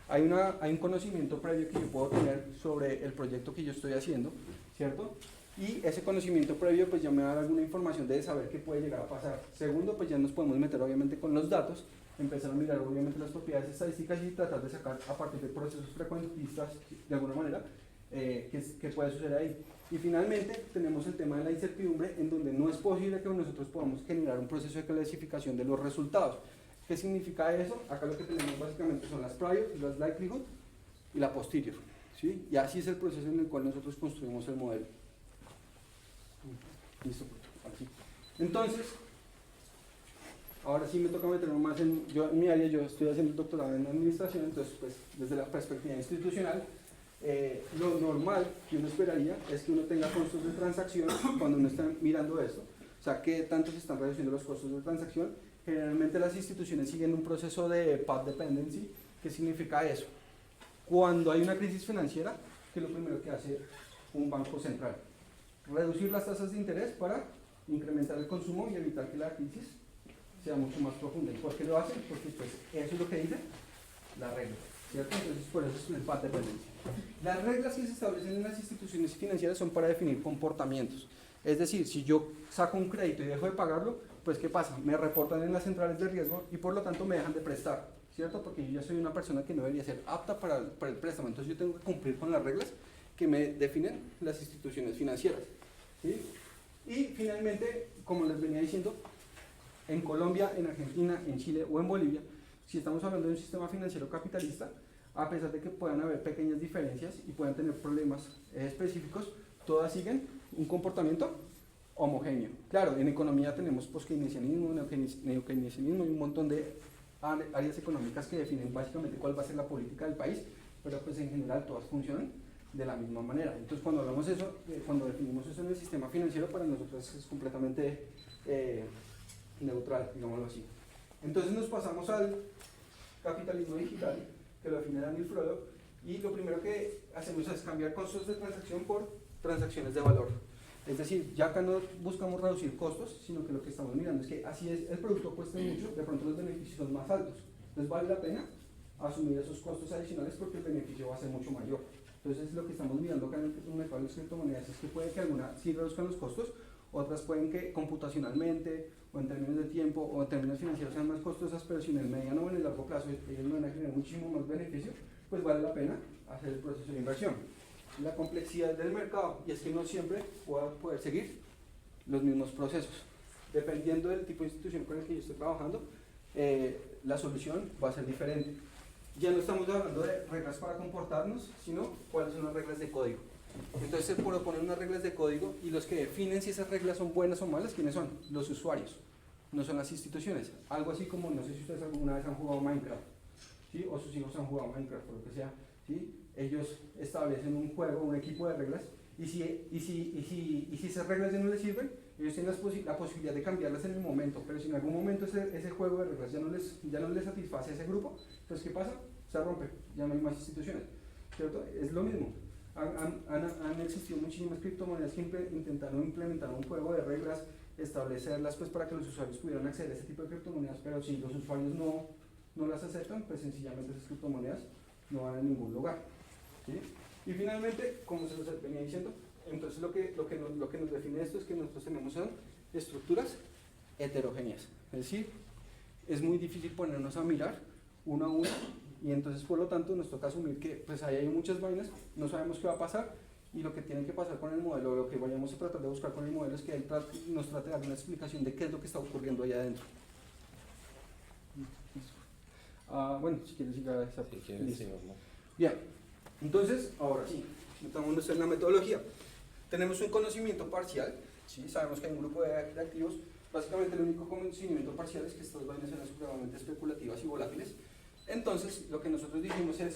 hay un conocimiento previo que yo puedo tener sobre el proyecto que yo estoy haciendo, ¿cierto? Y ese conocimiento previo pues ya me va a dar alguna información de saber qué puede llegar a pasar. Segundo, pues ya nos podemos meter obviamente con los datos, empezar a mirar obviamente las propiedades estadísticas y tratar de sacar a partir de procesos frecuentistas de alguna manera qué puede suceder ahí. Y finalmente tenemos el tema de la incertidumbre, en donde no es posible que nosotros podamos generar un proceso de clasificación de los resultados. ¿Qué significa eso? Acá lo que tenemos básicamente son las prior, las likelihood y la posterior, ¿sí? Y así es el proceso en el cual nosotros construimos el modelo. Listo, aquí. Entonces, ahora sí me toca meterme más en mi área. Yo estoy haciendo el doctorado en administración, entonces pues desde la perspectiva institucional, lo normal que uno esperaría es que uno tenga costos de transacción cuando uno está mirando esto. O sea, ¿qué tanto se están reduciendo los costos de transacción? Generalmente las instituciones siguen un proceso de path dependency. ¿Qué significa eso? Cuando hay una crisis financiera, ¿qué es lo primero que hace un banco central? Reducir las tasas de interés para incrementar el consumo y evitar que la crisis sea mucho más profunda. ¿Y por qué lo hacen? Porque pues, eso es lo que dice la regla, ¿cierto? Entonces por eso es el path dependency. Las reglas que se establecen en las instituciones financieras son para definir comportamientos. Es decir, si yo saco un crédito y dejo de pagarlo, pues ¿qué pasa? Me reportan en las centrales de riesgo y por lo tanto me dejan de prestar, ¿cierto? Porque yo ya soy una persona que no debería ser apta para el préstamo. Entonces yo tengo que cumplir con las reglas que me definen las instituciones financieras, ¿sí? Y finalmente, como les venía diciendo, en Colombia, en Argentina, en Chile o en Bolivia, si estamos hablando de un sistema financiero capitalista, a pesar de que puedan haber pequeñas diferencias y puedan tener problemas específicos, todas siguen un comportamiento homogéneo. Claro, en economía tenemos post-keynesianismo, neo-keynesianismo y un montón de áreas económicas que definen básicamente cuál va a ser la política del país, pero pues en general todas funcionan de la misma manera. Entonces cuando hablamos eso, cuando definimos eso en el sistema financiero, para nosotros es completamente neutral, digámoslo así. Entonces nos pasamos al capitalismo digital, que lo define Daniel Frodo, y lo primero que hacemos es cambiar costos de transacción por transacciones de valor. Es decir, ya acá no buscamos reducir costos, sino que lo que estamos mirando es que así es, el producto cuesta mucho, de pronto los beneficios son más altos. Entonces vale la pena asumir esos costos adicionales porque el beneficio va a ser mucho mayor. Entonces lo que estamos mirando acá en el mercado de las criptomonedas es que puede que algunas sí reduzcan los costos, otras pueden que computacionalmente o en términos de tiempo o en términos financieros sean más costosas, pero si en el mediano o en el largo plazo ellos no van a generar muchísimo más beneficio, pues vale la pena hacer el proceso de inversión. La complejidad del mercado, y es que no siempre pueda poder seguir los mismos procesos. Dependiendo del tipo de institución con el que yo esté trabajando, la solución va a ser diferente. Ya no estamos hablando de reglas para comportarnos, sino cuáles son las reglas de código. Entonces se proponen unas reglas de código y los que definen si esas reglas son buenas o malas, ¿quiénes son? Los usuarios, no son las instituciones. Algo así como, no sé si ustedes alguna vez han jugado Minecraft, ¿sí? O sus hijos han jugado Minecraft, o lo que sea, ¿sí? Ellos establecen un juego, un equipo de reglas, y si esas reglas ya no les sirven, ellos tienen la posibilidad de cambiarlas en el momento, pero si en algún momento ese juego de reglas ya no les satisface a ese grupo, pues ¿qué pasa? Se rompe, ya no hay más instituciones, ¿cierto? Es lo mismo. Han existido muchísimas criptomonedas que intentaron implementar un juego de reglas, establecerlas pues para que los usuarios pudieran acceder a ese tipo de criptomonedas, pero si los usuarios no las aceptan, pues sencillamente esas criptomonedas no van a ningún lugar, ¿sí? Y finalmente, como se los venía diciendo, entonces lo que nos define esto es que nosotros tenemos son estructuras heterogéneas, es decir, es muy difícil ponernos a mirar uno a uno, y entonces por lo tanto nos toca asumir que pues ahí hay muchas vainas, no sabemos qué va a pasar, y lo que tiene que pasar con el modelo, lo que vayamos a tratar de buscar con el modelo es que él nos trate de dar una explicación de qué es lo que está ocurriendo allá adentro. Bueno, si quieres ir a esa. Bien, entonces, ahora sí, metámonos en la metodología. Tenemos un conocimiento parcial, ¿sí? Sabemos que hay un grupo de activos. Básicamente el único conocimiento parcial es que estas vainas son supremamente especulativas y volátiles. Entonces, lo que nosotros dijimos es,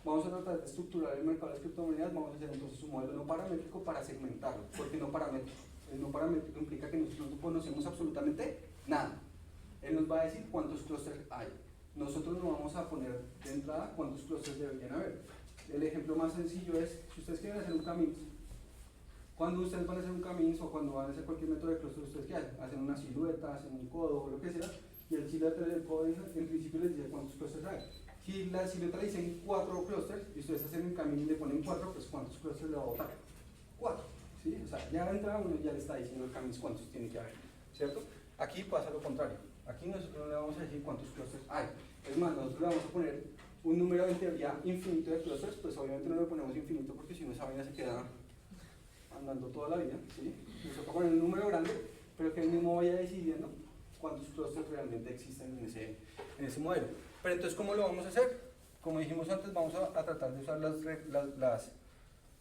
vamos a tratar de estructurar el mercado de las criptomonedas, vamos a hacer entonces un modelo no paramétrico para segmentarlo. ¿Por qué no paramétrico? El no paramétrico implica que nosotros no conocemos absolutamente nada. Él nos va a decir cuántos clústeres hay. Nosotros no vamos a poner de entrada cuántos clústeres deberían haber. el ejemplo más sencillo es, si ustedes quieren hacer un camino, cuando ustedes van a hacer un camino o cuando van a hacer cualquier método de clúster, ¿ustedes qué hacen? Hacen una silueta, hacen un codo o lo que sea, y el silueta del codo en principio les dice cuántos clústeres hay. Si la silueta le dicen 4 clústeres y ustedes hacen un camino y le ponen 4, pues ¿cuántos clústeres le va a botar? 4. ¿Sí? O sea, ya de entrada uno ya le está diciendo el camino cuántos tiene que haber, ¿cierto? Aquí pasa lo contrario. Aquí nosotros no le vamos a decir cuántos clústeres hay. Es más, nosotros le vamos a poner un número en teoría infinito de clústeres, pues obviamente no le ponemos infinito porque si no esa vaina se queda andando toda la vida, ¿sí? Nos toca poner un número grande, pero que él mismo vaya decidiendo cuántos clústeres realmente existen en ese modelo. Pero entonces, ¿cómo lo vamos a hacer? Como dijimos antes, vamos a tratar de usar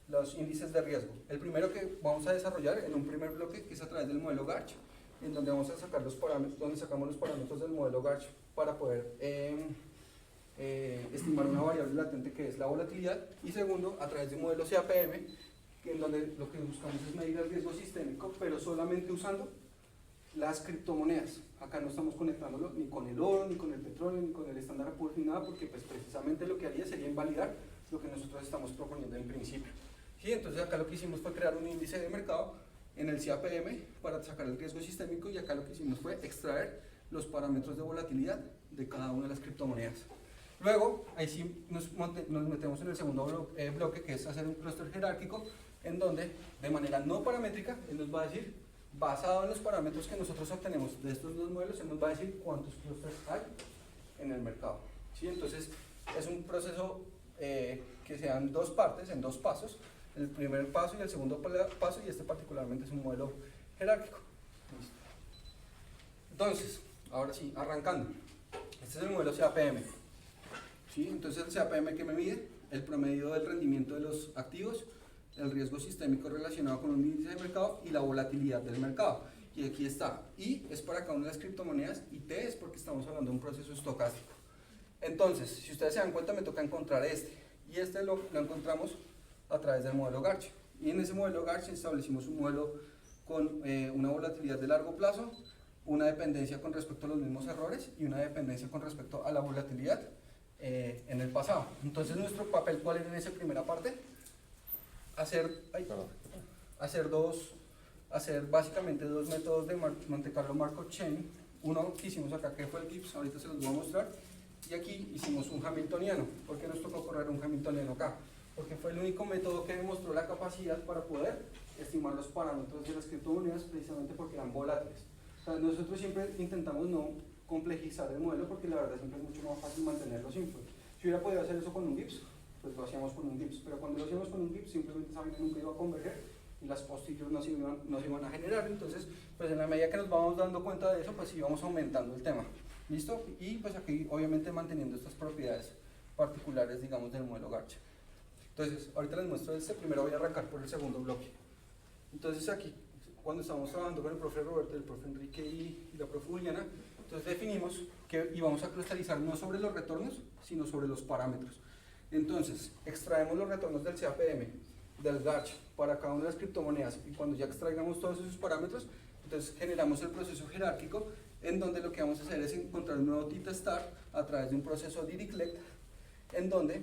los índices de riesgo. El primero que vamos a desarrollar en un primer bloque que es a través del modelo Garch, en donde vamos a sacar los parámetros, donde sacamos los parámetros del modelo Garch para poder estimar una variable latente que es la volatilidad. Y segundo, a través del modelo CAPM, en donde lo que buscamos es medir el riesgo sistémico, pero solamente usando las criptomonedas. Acá no estamos conectándolo ni con el oro, ni con el petróleo, ni con el estándar Poor's, ni nada, porque pues precisamente lo que haría sería invalidar lo que nosotros estamos proponiendo en principio. ¿Sí? Entonces acá lo que hicimos fue crear un índice de mercado en el CAPM para sacar el riesgo sistémico, y acá lo que hicimos fue extraer los parámetros de volatilidad de cada una de las criptomonedas. Luego, ahí sí nos metemos en el segundo bloque, que es hacer un clúster jerárquico, en donde de manera no paramétrica él nos va a decir, basado en los parámetros que nosotros obtenemos de estos dos modelos, él nos va a decir cuántos clústeres hay en el mercado. ¿Sí? Entonces es un proceso que se da en dos partes, en dos pasos, el primer paso y el segundo paso, y este particularmente es un modelo jerárquico. ¿Listo? Entonces, ahora sí, arrancando, este es el modelo CAPM. ¿Sí? Entonces el CAPM, que me mide el promedio del rendimiento de los activos, el riesgo sistémico relacionado con un índice de mercado y la volatilidad del mercado. Y aquí está, I es para cada una de las criptomonedas y T es porque estamos hablando de un proceso estocástico. Entonces, si ustedes se dan cuenta, me toca encontrar este, y este lo encontramos a través del modelo Garch. Y en ese modelo Garch establecimos un modelo con una volatilidad de largo plazo, una dependencia con respecto a los mismos errores y una dependencia con respecto a la volatilidad en el pasado. Entonces, nuestro papel, ¿cuál era en esa primera parte? Hacer básicamente dos métodos de Monte Carlo Markov Chain. Uno que hicimos acá, que fue el GIPS, ahorita se los voy a mostrar, y aquí hicimos un Hamiltoniano. ¿Por qué nos tocó correr un Hamiltoniano acá? Porque fue el único método que demostró la capacidad para poder estimar los parámetros de las criptomonedas, precisamente porque eran volátiles. O sea, nosotros siempre intentamos no complejizar el modelo, porque la verdad siempre es mucho más fácil mantenerlo simple. Si hubiera podido hacer eso con un GIPS, pues lo hacíamos con un GIPS, pero cuando lo hacíamos con un GIPS simplemente esa vaina nunca iba a converger y las postillas no se iban a generar. Entonces, pues en la medida que nos vamos dando cuenta de eso, pues íbamos aumentando el tema. ¿Listo? Y pues aquí obviamente manteniendo estas propiedades particulares, digamos, del modelo Garch. Entonces, ahorita les muestro este, primero voy a arrancar por el segundo bloque. Entonces aquí, cuando estábamos trabajando con el profe Roberto, el profe Enrique y la profe Juliana, entonces definimos que íbamos a clusterizar no sobre los retornos, sino sobre los parámetros. Entonces, extraemos los retornos del CAPM, del Garch, para cada una de las criptomonedas, y cuando ya extraigamos todos esos parámetros, entonces generamos el proceso jerárquico, en donde lo que vamos a hacer es encontrar un nuevo tita star a través de un proceso Dirichlet, en donde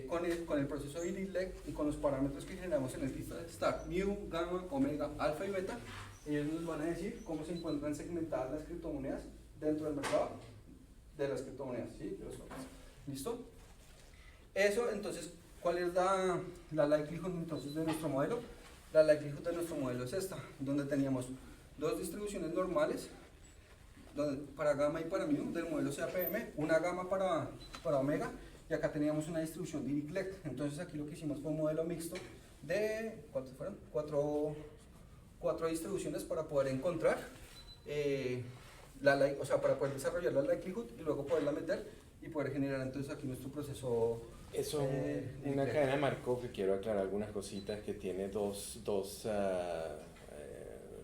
con el proceso Dirichlet y con los parámetros que generamos en el tita star, mu, gamma, omega, alfa y beta, ellos nos van a decir cómo se encuentran segmentadas las criptomonedas dentro del mercado de las criptomonedas, ¿sí? ¿Listo? Eso, entonces, ¿cuál es la likelihood entonces de nuestro modelo? La likelihood de nuestro modelo es esta, donde teníamos dos distribuciones normales, para gamma y para mu del modelo CAPM, una gamma para omega, y acá teníamos una distribución Dirichlet. Entonces aquí lo que hicimos fue un modelo mixto de, ¿cuántos fueron? Cuatro distribuciones para poder encontrar, o sea, para poder desarrollar la likelihood y luego poderla meter y poder generar entonces aquí nuestro proceso. Eso es una cadena de Markov que quiero aclarar algunas cositas, que tiene dos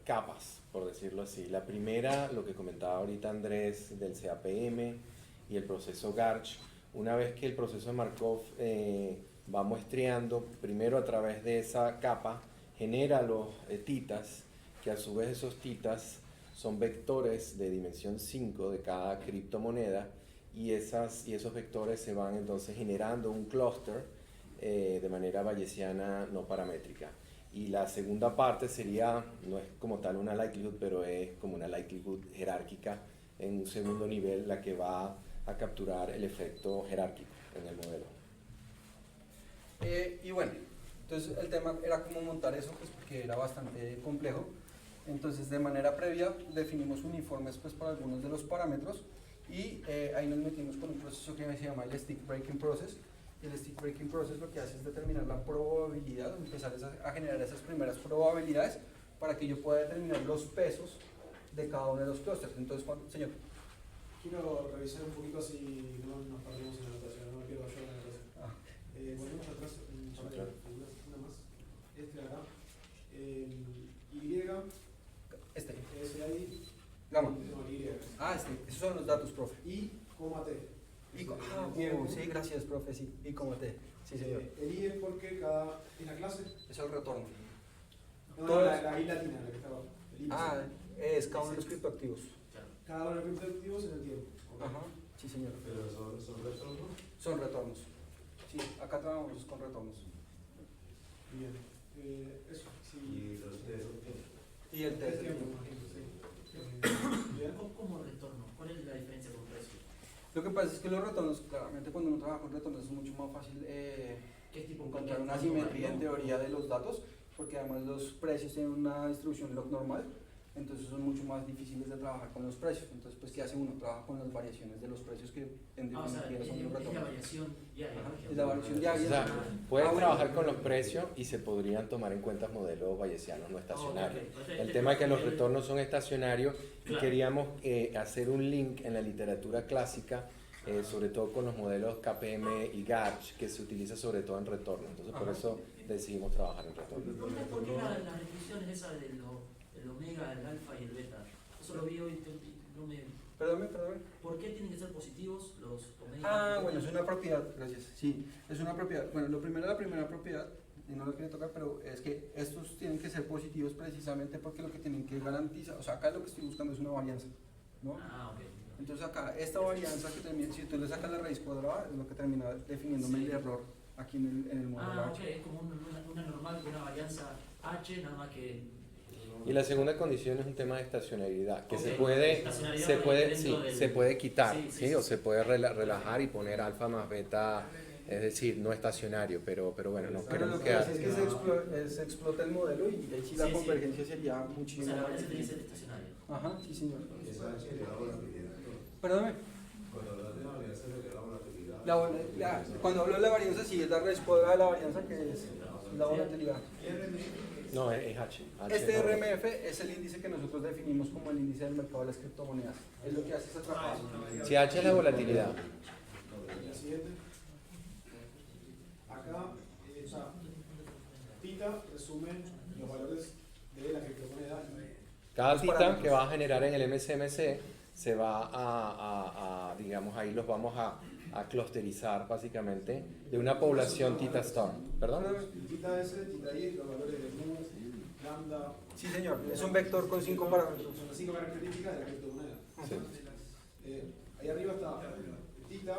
capas, por decirlo así. La primera, lo que comentaba ahorita Andrés del CAPM y el proceso Garch. Una vez que el proceso de Markov va muestreando, primero a través de esa capa genera los titas, que a su vez esos titas son vectores de dimensión 5 de cada criptomoneda, y esos vectores se van entonces generando un clúster de manera bayesiana no paramétrica. Y la segunda parte sería, no es como tal una likelihood, pero es como una likelihood jerárquica en un segundo nivel, la que va a capturar el efecto jerárquico en el modelo. Y bueno, entonces el tema era cómo montar eso, pues porque era bastante complejo. Entonces de manera previa definimos uniformes pues para algunos de los parámetros y ahí nos metimos con un proceso que se llama el stick breaking process. El stick breaking process lo que hace es determinar la probabilidad, empezar a generar esas primeras probabilidades para que yo pueda determinar los pesos de cada uno de los clusters. Entonces, señor. Quiero revisar un poquito así no nos perdemos en la anotación, no quiero yo en la anotación. Volvemos atrás un par de figuras, una más. Este de acá. Y, Este. ese ahí. Gamma. No, Y. Esos son los datos, profe. Y, coma T. Sí, gracias, profe, sí. Y coma T. Sí, señor. El I es porque cada. ¿Es la clase? Es el retorno. No, la I latina, la que está abajo. El I Es cada uno de los criptoactivos. Cada uno de los criptoactivos en el tiempo. Ajá, sí, señor. Pero son retornos. Son retornos. Sí, acá trabajamos con retornos. Bien. Eso. Sí. Y los test son tiempo. Y el test. Tiempo, imagino, sí. Bien. ¿Cómo retorno? ¿Cuál es la diferencia con precio? Lo que pasa es que los retornos, claramente cuando uno trabaja con retornos es mucho más fácil ¿Qué tipo encontrar una simetría en teoría de los datos, porque además los precios tienen una distribución log normal, entonces son mucho más difíciles de trabajar con los precios. Entonces, pues, ¿qué hace uno? Trabaja con las variaciones de los precios que en o sea, definitiva son los es la retornos. variación diaria. Es la variación diaria. O sea, pueden trabajar con los precios y se podrían tomar en cuenta modelos bayesianos no estacionarios. El tema es que los retornos son estacionarios y queríamos hacer un link en la literatura clásica, sobre todo con los modelos KPM y GARCH, que se utiliza sobre todo en retorno. Entonces, por eso decidimos trabajar en retorno. ¿Por qué las restricciones esas del omega, el alfa y el beta? Eso lo vi hoy y no me... Perdón. ¿Por qué tienen que ser positivos los omega? Bueno, es una propiedad, gracias. Sí, es una propiedad. Bueno, lo primero, la primera propiedad, y no lo quiero tocar, pero es que estos tienen que ser positivos precisamente porque lo que tienen que garantizar, o sea, acá lo que estoy buscando es una varianza, ¿no? Ok. Entonces acá, esta varianza que termina, si tú le sacas la raíz cuadrada, es lo que termina definiéndome el error aquí en el modelo Ok, es como una normal, una varianza H, nada más que... Y la segunda condición es un tema de estacionalidad, que Ok, se puede quitar, Sí. o se puede relajar y poner alfa más beta, es decir, no estacionario, pero bueno, no Pero queremos lo que hace es que se explota el modelo y ahí sí la Sí. convergencia sería O muchísimo sea, la más varianza tiene que ser difícil. estacionaria. Ajá, sí señor. Esa es que le da volatilidad. Perdóname. Cuando hablas de varianza es lo que da volatilidad. Cuando hablo de la varianza, sí es la raíz cuadrada de la varianza que es la volatilidad. No, es H. Este RMF es el índice que nosotros definimos como el índice del mercado de las criptomonedas. Es lo que hace esa trabajada. Si H es la volatilidad. La siguiente. Acá, Tita resume los valores de la criptomoneda. Cada Los tita parámetros. que va a generar en el MCMC se va a digamos, ahí los vamos a clusterizar básicamente de una población tita star. ¿Perdón? Tita S, tita Y, los valores de mu, lambda. Sí señor, es un vector con 5 parámetros. Son las 5 características de la criptomoneda. Sí. Ahí arriba está tita,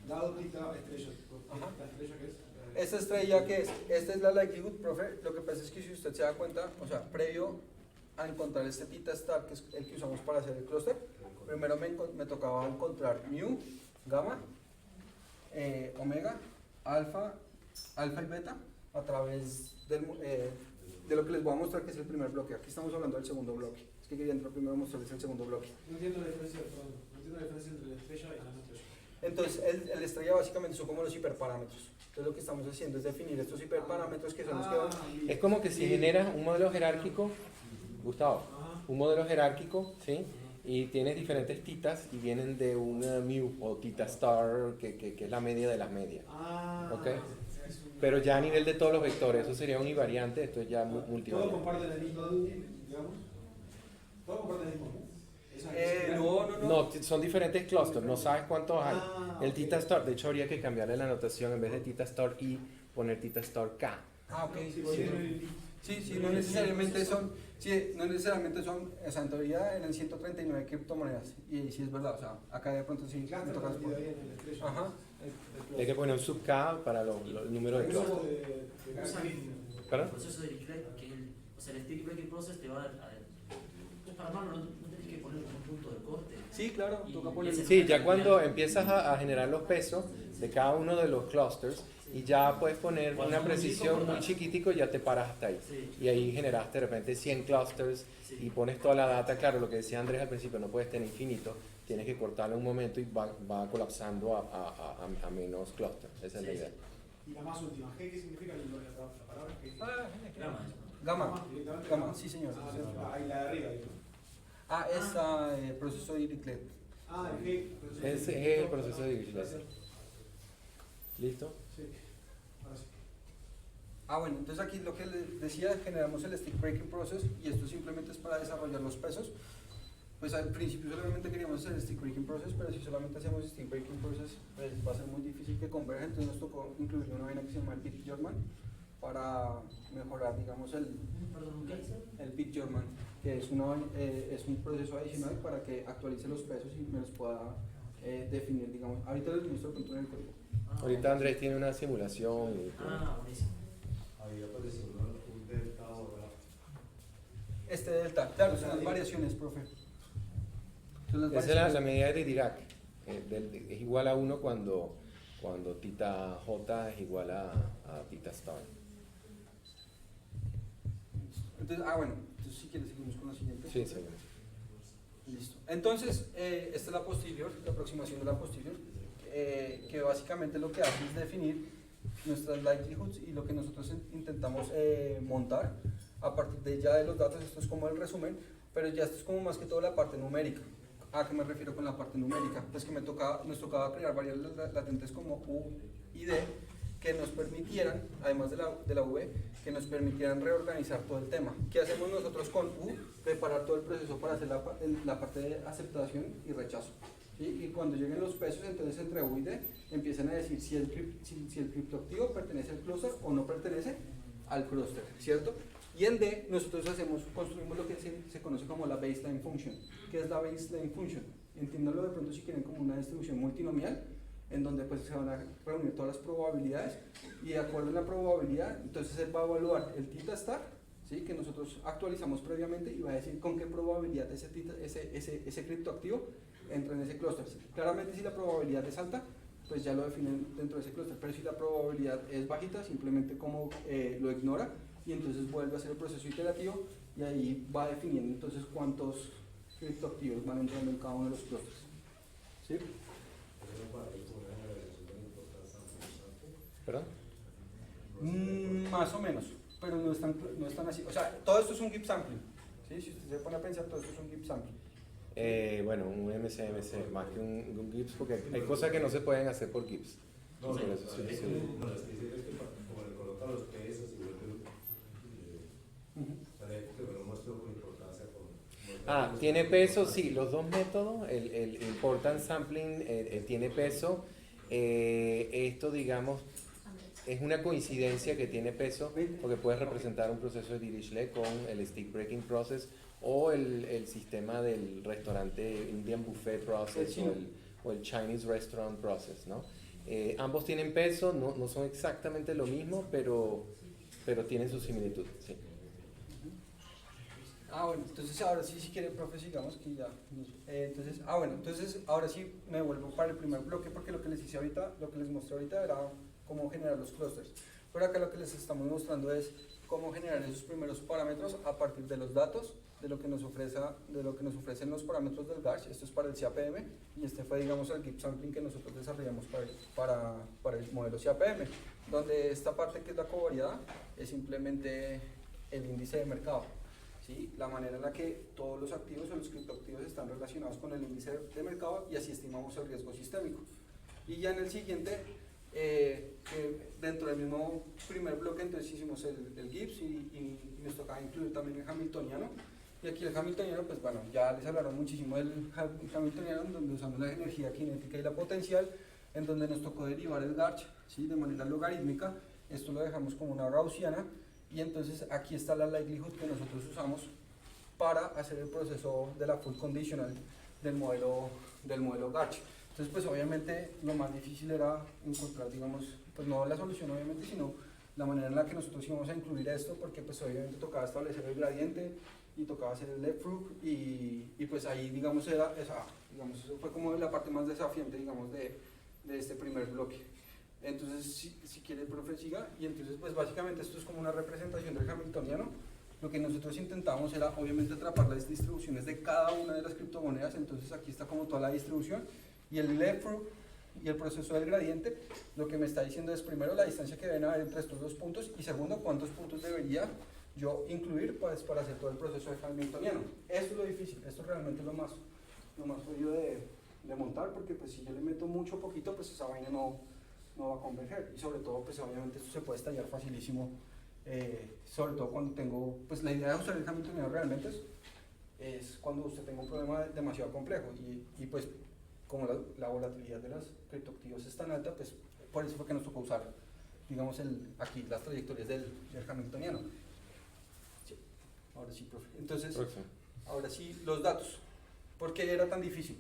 dado tita, estrella. Ajá. La estrella que es. Esta estrella que es, esta es la likelihood, profe. Lo que pasa es que si usted se da cuenta, o sea, previo a encontrar este tita star, que es el que usamos para hacer el clúster, primero me tocaba encontrar mu, gamma, omega, alfa y beta a través de lo que les voy a mostrar, que es el primer bloque. Aquí estamos hablando del segundo bloque. Es que quería entrar primero a mostrarles el segundo bloque. No entiendo la diferencia, perdón, no entiendo la diferencia entre la estrella y la no estrella. Entonces, el estrella básicamente son como los hiperparámetros. Entonces, lo que estamos haciendo es definir estos hiperparámetros que son los que van. Es como que si generas un modelo jerárquico, Gustavo, Ajá. un modelo jerárquico, ¿sí? Y tienes diferentes titas y vienen de una mu o tita star, que es la media de las medias. ¿Ok? Es un- Pero ya a nivel de todos los vectores, eso sería univariante, esto es ya Todos multivariante. comparten el mismo, digamos. Todos comparten el mismo. No, son diferentes clusters, no sabes cuántos hay. El ok. tita star, de hecho habría que cambiarle la notación, en vez de tita star I, poner tita star K. Ah, ok. Sí, Sí, sí, Sí, no necesariamente son, o sea, en teoría eran 139 criptomonedas, y sí es verdad, o sea, acá de pronto sí me toca Cluster ahí en el estrella. Ajá. Hay que poner un sub-K para el número de clusters. ¿Perdón? El proceso de Dirichlet, que o sea, el stick breaking process te va para armarlo no tenés que poner un punto de corte. Sí, claro, toca poner. Sí, ya cuando empiezas a generar los pesos de cada uno de los clusters y ya puedes poner una precisión muy chiquitico, ya te paras hasta ahí. Sí. Y ahí generas de repente 100 clusters Sí. y pones toda la data. Claro, lo que decía Andrés al principio, no puedes tener infinito, tienes que cortarlo un momento y va colapsando a menos clusters. Esa es la Sí, idea. Y la más última, G, ¿qué significa la palabra G? Grama. Gama, Directamente Gama, sí señor. ahí la de arriba. Digo. Proceso de Dirichlet. El G. Ese es el proceso de Dirichlet. ¿Listo? Sí, ahora sí. Bueno, entonces aquí lo que les decía, generamos el stick breaking process, y esto simplemente es para desarrollar los pesos. Pues al principio solamente queríamos hacer el stick breaking process, pero si solamente hacemos stick breaking process, pues va a ser muy difícil que converja, entonces nos tocó incluir una vaina que se llama el Big German para mejorar, digamos, Perdón, ¿qué dice? el Big German, que es un proceso adicional para que actualice los pesos y me los pueda definir, digamos. Ahorita les muestro el control del código. Ahorita Andrés tiene una simulación. Buenísimo. Ahí apareció un delta ahora. Este delta, claro, son las variaciones, profe. Son las Esa es variaciones. la medida de Dirac. Es igual a 1 cuando tita J es igual a tita star. Entonces, entonces si quieres seguimos con la siguiente. Sí, sí. Listo. Entonces, esta es la posterior, la aproximación de la posterior, que básicamente lo que hace es definir nuestras likelihoods y lo que nosotros intentamos montar a partir de ya de los datos. Esto es como el resumen, pero ya esto es como más que todo la parte numérica. ¿A qué me refiero con la parte numérica? Pues que nos tocaba crear variables latentes como U y D que nos permitieran, además de la V, que nos permitieran reorganizar todo el tema. ¿Qué hacemos nosotros con U? Preparar todo el proceso para hacer la parte de aceptación y rechazo. ¿Sí? Y cuando lleguen los pesos, entonces entre U y D empiezan a decir si el criptoactivo pertenece al clúster o no pertenece al clúster, ¿cierto? Y en D nosotros construimos lo que se conoce como la baseline function. ¿Qué es la baseline function? Entiéndalo de pronto si quieren como una distribución multinomial, en donde pues se van a reunir todas las probabilidades, y de acuerdo a la probabilidad, entonces él va a evaluar el theta star, ¿sí? Que nosotros actualizamos previamente, y va a decir con qué probabilidad ese criptoactivo entra en ese clúster. Claramente si la probabilidad es alta, pues ya lo definen dentro de ese clúster, pero si la probabilidad es bajita, simplemente como lo ignora, y entonces vuelve a hacer el proceso iterativo, y ahí va definiendo entonces cuántos criptoactivos van entrando en cada uno de los clústeres. ¿Sí? ¿Perdón? Más o menos, pero no es tan así. O sea, todo esto es un GIP sampling. ¿Sí? Si usted se pone a pensar, todo esto es un GIP sampling. Bueno, un MCMC, más que un GIPS, porque hay cosas que no se pueden hacer por GIPS. No, Por no, eso sí, es sí. como las que dicen es que como le colocan los pesos y vuelven. Que me lo muestro con importancia. Tiene peso, sí, los dos métodos, el important sampling tiene peso. Esto, digamos, es una coincidencia que tiene peso, porque puedes representar un proceso de Dirichlet con el stick breaking process o el sistema del restaurante Indian Buffet process o el Chinese restaurant process, ¿no? Ambos tienen peso, no son exactamente lo mismo, pero tienen su similitud, sí. Bueno, entonces ahora sí, si quiere, profe, sigamos que ya. Entonces ahora sí me vuelvo para el primer bloque, porque lo que les hice ahorita, lo que les mostré ahorita era cómo generar los clusters. Pero acá lo que les estamos mostrando es cómo generar esos primeros parámetros a partir de los datos, de lo que nos ofrecen los parámetros del GARCH. Esto es para el CAPM, y este fue, digamos, el GIP sampling que nosotros desarrollamos para el modelo CAPM, donde esta parte que es la covariada es simplemente el índice de mercado. ¿Sí? La manera en la que todos los activos o los criptoactivos están relacionados con el índice de mercado, y así estimamos el riesgo sistémico. Y ya en el siguiente, dentro del mismo primer bloque, entonces hicimos el GIPS y nos tocaba incluir también el hamiltoniano. Y aquí el hamiltoniano, pues bueno, ya les hablaron muchísimo del hamiltoniano, en donde usamos la energía cinética y la potencial, en donde nos tocó derivar el GARCH, ¿sí? De manera logarítmica. Esto lo dejamos como una gaussiana, y entonces aquí está la likelihood que nosotros usamos para hacer el proceso de la full conditional del modelo Garch. Entonces pues obviamente lo más difícil era encontrar, digamos, pues no la solución obviamente, sino la manera en la que nosotros íbamos a incluir esto, porque pues obviamente tocaba establecer el gradiente y tocaba hacer el leapfrog y pues ahí digamos era digamos, eso fue como la parte más desafiante, digamos, de este primer bloque. Entonces si quiere el profe siga, y entonces pues básicamente esto es como una representación del hamiltoniano. Lo que nosotros intentamos era obviamente atrapar las distribuciones de cada una de las criptomonedas, entonces aquí está como toda la distribución, y el leapfrog y el proceso del gradiente, lo que me está diciendo es primero la distancia que deben haber entre estos dos puntos, y segundo cuántos puntos debería yo incluir pues, para hacer todo el proceso de hamiltoniano. Esto es lo difícil, esto realmente es lo más jodido de montar, porque pues si yo le meto mucho poquito, pues esa vaina no va a converger, y sobre todo pues obviamente esto se puede estallar facilísimo, sobre todo cuando tengo, pues la idea de usar el hamiltoniano realmente es cuando usted tenga un problema demasiado complejo, y pues como la volatilidad de los criptoactivos es tan alta, pues por eso fue que nos tocó usar, digamos, aquí las trayectorias del hamiltoniano. Sí. Ahora sí, profe. Entonces, ahora sí, los datos. ¿Por qué era tan difícil?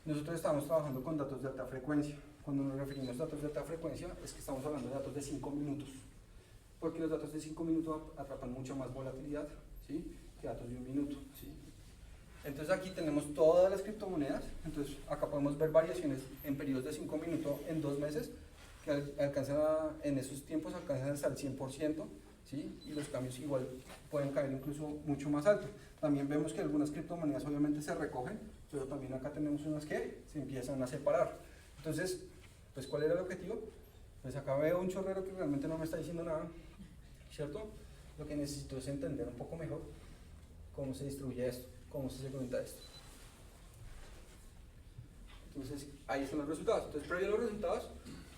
Nosotros estamos trabajando con datos de alta frecuencia. Cuando nos referimos a datos de alta frecuencia, es que estamos hablando de datos de 5 minutos. Porque los datos de 5 minutos atrapan mucha más volatilidad, ¿sí?, que datos de 1 minuto, ¿sí? Entonces aquí tenemos todas las criptomonedas, entonces acá podemos ver variaciones en periodos de 5 minutos en 2 meses, que alcanzan en esos tiempos alcanzan hasta el 100%, ¿sí? Y los cambios igual pueden caer incluso mucho más alto. También vemos que algunas criptomonedas obviamente se recogen, pero también acá tenemos unas que se empiezan a separar. Entonces, pues ¿cuál era el objetivo? Pues acá veo un chorrero que realmente no me está diciendo nada, ¿cierto? Lo que necesito es entender un poco mejor cómo se distribuye esto, cómo se segmenta esto. Entonces, ahí están los resultados. Entonces, previo a los resultados,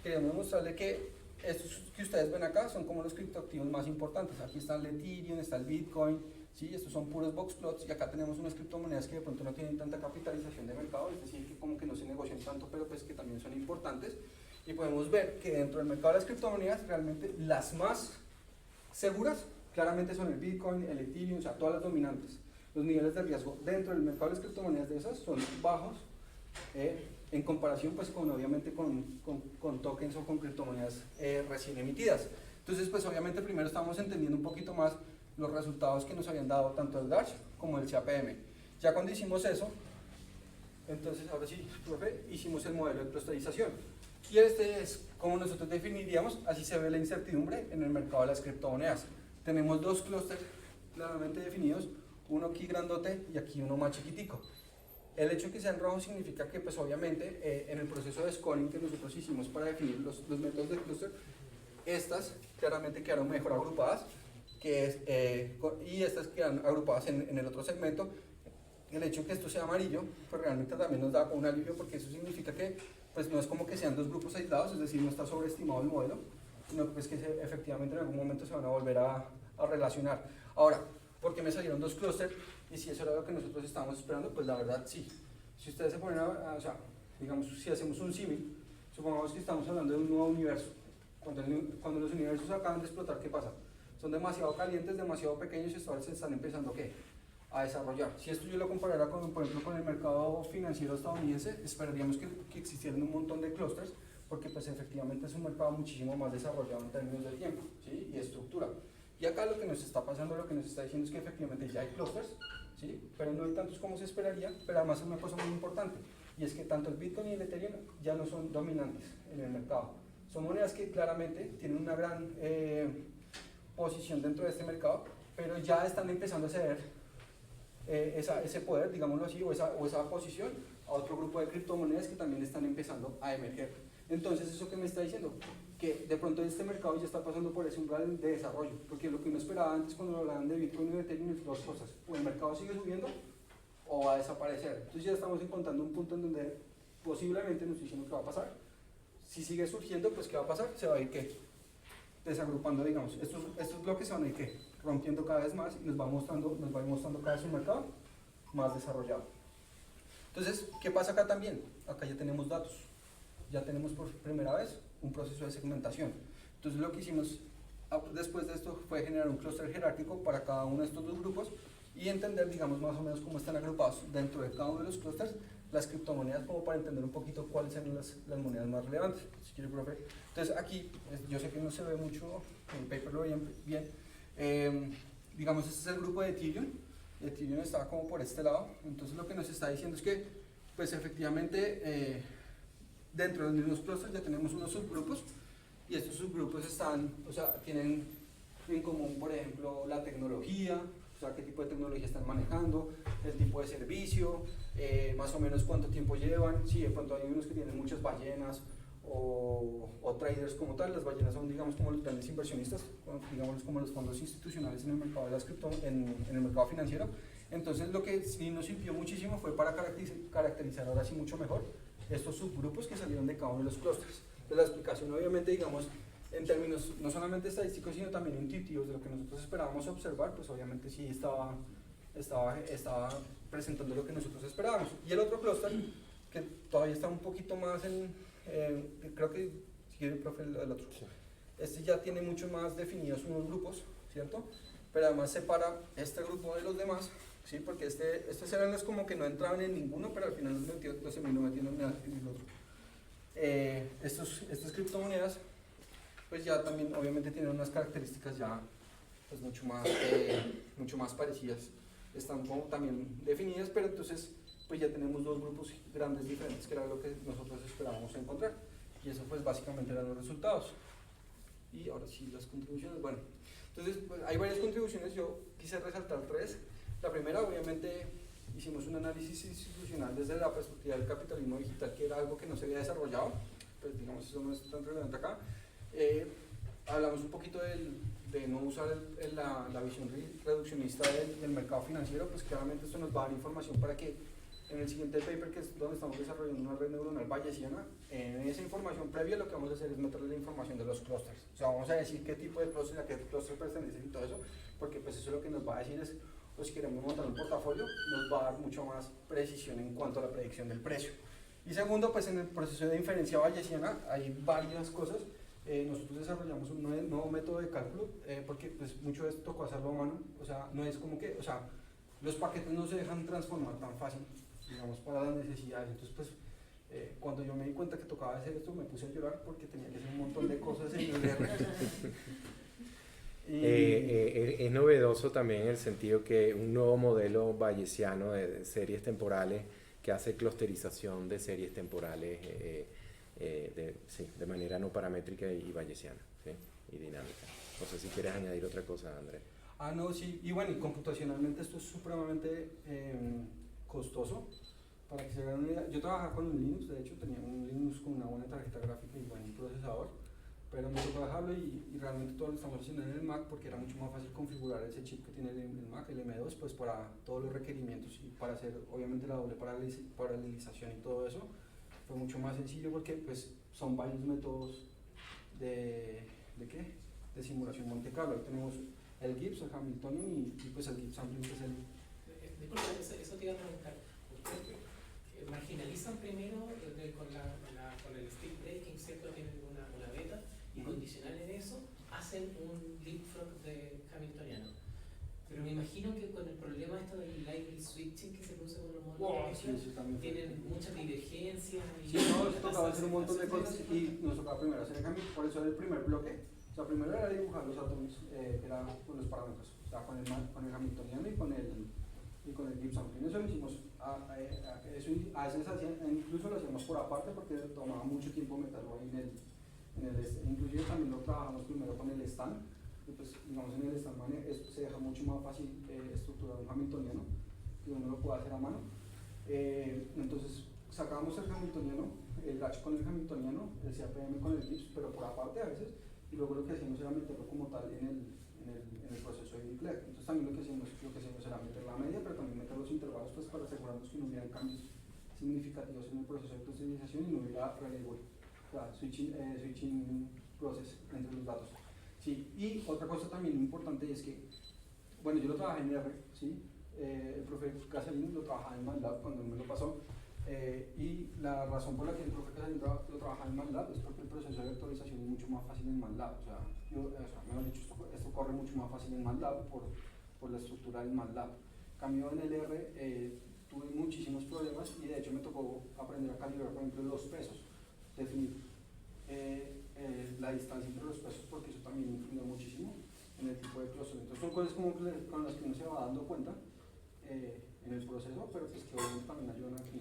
queremos mostrarle que estos que ustedes ven acá son como los criptoactivos más importantes. Aquí está el Ethereum, está el Bitcoin, ¿sí? Estos son puros box plots, y acá tenemos unas criptomonedas que de pronto no tienen tanta capitalización de mercado, es decir, que como que no se negocian tanto, pero pues que también son importantes. Y podemos ver que dentro del mercado de las criptomonedas, realmente las más seguras, claramente son el Bitcoin, el Ethereum, o sea, todas las dominantes. Los niveles de riesgo dentro del mercado de las criptomonedas de esas son bajos, en comparación pues con obviamente con tokens o con criptomonedas recién emitidas. Entonces pues obviamente primero estamos entendiendo un poquito más los resultados que nos habían dado tanto el Dash como el CAPM. Ya cuando hicimos eso, entonces ahora sí, profe, hicimos el modelo de clusterización. Y este es como nosotros definiríamos, así se ve la incertidumbre en el mercado de las criptomonedas. Tenemos dos clústeres claramente definidos, uno aquí grandote y aquí uno más chiquitico. El hecho de que sea en rojo significa que pues obviamente en el proceso de scoring que nosotros hicimos para definir los métodos del clúster, estas claramente quedaron mejor agrupadas, y estas quedan agrupadas en el otro segmento. El hecho de que esto sea amarillo, pues realmente también nos da un alivio, porque eso significa que pues no es como que sean dos grupos aislados, es decir, no está sobreestimado el modelo, sino pues que efectivamente en algún momento se van a volver a relacionar. Ahora, ¿por qué me salieron dos clústeres? Y si eso era lo que nosotros estábamos esperando, pues la verdad sí. Si ustedes se ponen o sea, digamos, si hacemos un símil, supongamos que estamos hablando de un nuevo universo. Cuando los universos acaban de explotar, ¿qué pasa? Son demasiado calientes, demasiado pequeños, y ahora se están empezando a desarrollar. Si esto yo lo comparara con, por ejemplo, con el mercado financiero estadounidense, esperaríamos que existieran un montón de clústeres, porque pues efectivamente es un mercado muchísimo más desarrollado en términos de tiempo, ¿sí?, y estructura. Y acá lo que nos está pasando, lo que nos está diciendo es que efectivamente ya hay clústeres, ¿sí?, pero no hay tantos como se esperaría, pero además es una cosa muy importante, y es que tanto el Bitcoin y el Ethereum ya no son dominantes en el mercado. Son monedas que claramente tienen una gran posición dentro de este mercado, pero ya están empezando a ceder ese poder, digámoslo así, o esa posición a otro grupo de criptomonedas que también están empezando a emerger. Entonces, ¿eso qué me está diciendo? Que de pronto este mercado ya está pasando por ese umbral de desarrollo, porque lo que uno esperaba antes cuando hablaban de Bitcoin y de Ethereum es dos cosas: o el mercado sigue subiendo o va a desaparecer. Entonces ya estamos encontrando un punto en donde posiblemente nos dicen que va a pasar. Si sigue surgiendo, pues ¿qué va a pasar? Se va a ir desagrupando, digamos. Estos bloques se van a ir rompiendo cada vez más, y nos va a ir mostrando cada vez un mercado más desarrollado. Entonces, ¿qué pasa acá también? Acá ya tenemos datos, ya tenemos por primera vez un proceso de segmentación. Entonces lo que hicimos después de esto fue generar un clúster jerárquico para cada uno de estos dos grupos y entender, digamos, más o menos cómo están agrupados dentro de cada uno de los clústeres las criptomonedas, como para entender un poquito cuáles son las monedas más relevantes. Si quiere, profe. Entonces aquí, yo sé que no se ve mucho, en el paper lo veían bien, digamos, este es el grupo de Ethereum. Ethereum está como por este lado. Entonces lo que nos está diciendo es que, pues efectivamente, dentro de los mismos clústeres ya tenemos unos subgrupos, y estos subgrupos están, o sea, tienen en común, por ejemplo, la tecnología, o sea, qué tipo de tecnología están manejando, el tipo de servicio, más o menos cuánto tiempo llevan. Sí, de pronto hay unos que tienen muchas ballenas o traders como tal. Las ballenas son, digamos, como los grandes inversionistas, digamos, como los fondos institucionales en el mercado de las cripto, en el mercado financiero. Entonces, lo que sí nos sirvió muchísimo fue para caracterizar ahora sí mucho mejor estos subgrupos que salieron de cada uno de los clústeres. Entonces, la explicación, obviamente, digamos, en términos no solamente estadísticos, sino también intuitivos de lo que nosotros esperábamos observar, pues obviamente sí estaba presentando lo que nosotros esperábamos. Y el otro clúster, que todavía está un poquito más en, creo que, si quiere, profe, el otro. Sí. Este ya tiene mucho más definidos unos grupos, ¿cierto? Pero además separa este grupo de los demás, ¿sí? Porque estos eran los como que no entraban en ninguno, pero al final los terminó metiendo en el otro. Estas criptomonedas, pues ya también obviamente tienen unas características ya pues mucho más parecidas, están como también definidas, pero entonces pues ya tenemos dos grupos grandes diferentes, que era lo que nosotros esperábamos encontrar, y eso pues básicamente eran los resultados. Y ahora sí, las contribuciones, bueno, entonces pues, hay varias contribuciones, yo quise resaltar tres. La primera, obviamente, hicimos un análisis institucional desde la perspectiva del capitalismo digital, que era algo que no se había desarrollado, pues digamos eso no es tan relevante acá. Hablamos un poquito de no usar la visión reduccionista del mercado financiero, pues claramente esto nos va a dar información para que en el siguiente paper, que es donde estamos desarrollando una red neuronal bayesiana, en esa información previa lo que vamos a hacer es meterle la información de los clústeres. O sea, vamos a decir qué tipo de clúster, a qué clúster pertenecen y todo eso, porque pues eso lo que nos va a decir es, pues si queremos montar un portafolio, nos va a dar mucho más precisión en cuanto a la predicción del precio. Y segundo, pues en el proceso de inferencia bayesiana hay varias cosas. Nosotros desarrollamos un nuevo método de cálculo, porque pues mucho de esto tocó hacerlo a mano, o sea, no es como que, o sea, los paquetes no se dejan transformar tan fácil, digamos, para las necesidades. Entonces, pues, cuando yo me di cuenta que tocaba hacer esto, me puse a llorar porque tenía que hacer un montón de cosas en el R. Es novedoso también en el sentido que un nuevo modelo bayesiano de series temporales que hace clusterización de series temporales de manera no paramétrica y bayesiana, ¿sí? Y dinámica. No sé si quieres añadir otra cosa, Andrés. No, sí, y bueno, y computacionalmente esto es supremamente costoso. Para que se hagan una idea, yo trabajaba con un Linux, de hecho tenía un Linux con una buena tarjeta gráfica y buen procesador, pero me tocó dejarlo y realmente todo lo estamos haciendo en el Mac porque era mucho más fácil configurar ese chip que tiene el Mac, el M2, pues para todos los requerimientos y para hacer obviamente la doble paralelización y todo eso. Fue mucho más sencillo porque pues son varios métodos de simulación Monte Carlo. Ahí tenemos el Gibbs, el Hamiltonian y pues el Gibbs Sampling, que es el... Disculpa, eso te iba a preguntar. ¿Ustedes marginalizan primero con el stick breaking, ¿cierto? Tienen una beta y condicional en eso hacen un leapfrog de Hamiltoniano? Pero me imagino que con el problema esto del library switching que se produce con los modelos tienen muchas divergencias. Sí, no, esto tocaba hacer un montón de cosas y nos tocaba primero hacer el cambio, por eso era el primer bloque. O sea, primero era dibujar los átomos, era con los parámetros, o sea, con el Hamiltoniano y con el Gibbs Sampling. Eso lo hicimos, a veces incluso lo hacíamos por aparte porque tomaba mucho tiempo meterlo ahí inclusive también lo trabajamos primero con el stand. Pues, digamos, en el stand se deja mucho más fácil estructurar un Hamiltoniano, que uno lo puede hacer a mano. Entonces sacábamos el Hamiltoniano, el Latch con el Hamiltoniano, el CAPM con el Gibbs, pero por aparte a veces, y luego lo que hacíamos era meterlo como tal en el proceso de Dirichlet. Entonces también lo que hacíamos era meter la media, pero también meter los intervalos pues, para asegurarnos que no hubiera cambios significativos en el proceso de clusterización y no hubiera relay, o sea, switching process entre los datos. Sí, y otra cosa también importante es que, bueno, yo lo trabajé en R, ¿sí? El profe Casalino lo trabajaba en MATLAB cuando me lo pasó, Y la razón por la que el profe Casarín lo trabaja en MATLAB es porque el proceso de vectorización es mucho más fácil en MATLAB. O sea, mejor dicho, esto corre mucho más fácil en MATLAB por la estructura del MATLAB. Cambio en el R, tuve muchísimos problemas y de hecho me tocó aprender a calibrar, por ejemplo, los pesos, definir la distancia entre los pesos, porque eso también influye muchísimo en el tipo de clúster. Entonces son cosas como con las que uno se va dando cuenta en el proceso, pero pues que obviamente también ayudan a que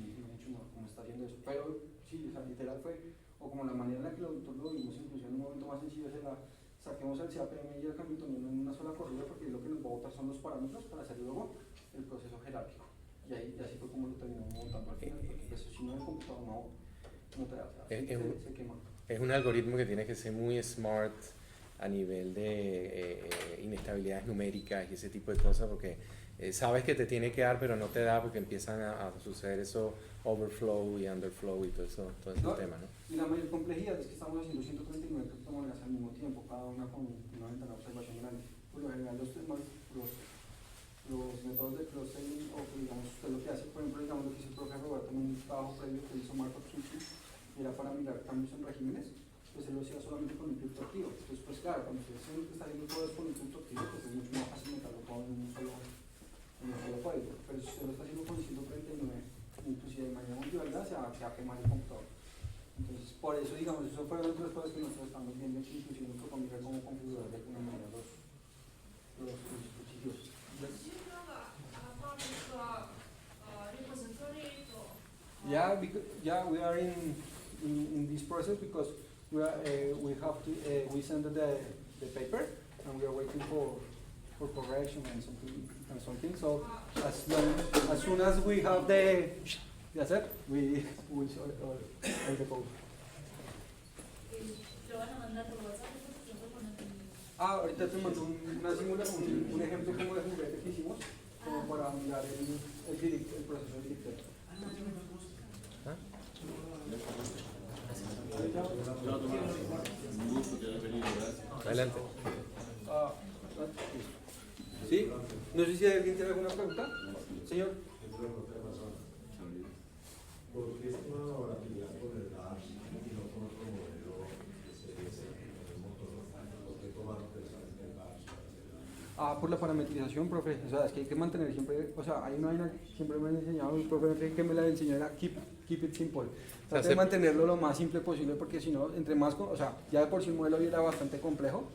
cómo está haciendo eso. Pero sí, o sea, literal fue, o como la manera en la que nosotros lo vimos, incluso en un momento más sencillo, es saquemos el CAPM y el Hamiltoniano en una sola corrida, porque lo que nos va a botar son los parámetros para hacer luego el proceso jerárquico. Y así fue como lo terminamos montando al final, porque pues, si no el computador no te da, o sea, se quema. Es un algoritmo que tiene que ser muy smart a nivel de inestabilidades numéricas y ese tipo de cosas, porque sabes que te tiene que dar, pero no te da porque empiezan a suceder eso overflow y underflow y todo ese tema, ¿no? Y la mayor complejidad es que estamos haciendo 139 criptomonedas al mismo tiempo, cada una con una ventana de observación grande. Por lo general, los métodos de clustering, o digamos, usted lo que hace, por ejemplo, digamos lo que hizo el profe Roberto en un trabajo previo que hizo Marco Sushi, era para mirar cambios en regímenes, pues él lo hacía solamente con un cripto activo. Entonces, pues claro, cuando usted está haciendo todo eso con un cripto activo, pues es mucho más fácil meterlo todo en un solo código. Pero si usted lo está haciendo con 139, inclusive de manera muy verdad, se va a quemar el computador. Entonces, por eso, digamos, eso fueron otras cosas que nosotros estamos viendo, que inclusive nos tocó mirar cómo configurar de alguna manera los dispositivos. Yeah, we are in this process because we have to we send the paper and we are waiting for correction and something. So as soon as we have that's it, we will show the code. ¿Lo van a mandar por WhatsApp? Ahorita te mando una simulación, un ejemplo como de juguete que hicimos, como para mirar el proceso de dictado. Adelante. ¿Sí? No sé si alguien tiene alguna pregunta. Señor. ¿Por qué es una volatilidad con el gas y no con otro modelo que se dice en el motor? ¿Por qué tomaron precisamente el gas? Por la parametrización, profe. O sea, es que hay que mantener siempre, o sea, hay una vaina que siempre me han enseñado, el profe que me la enseñó era keep it simple. Trate de mantenerlo lo más simple posible, porque si no, entre más, o sea, ya de por sí el modelo era bastante complejo,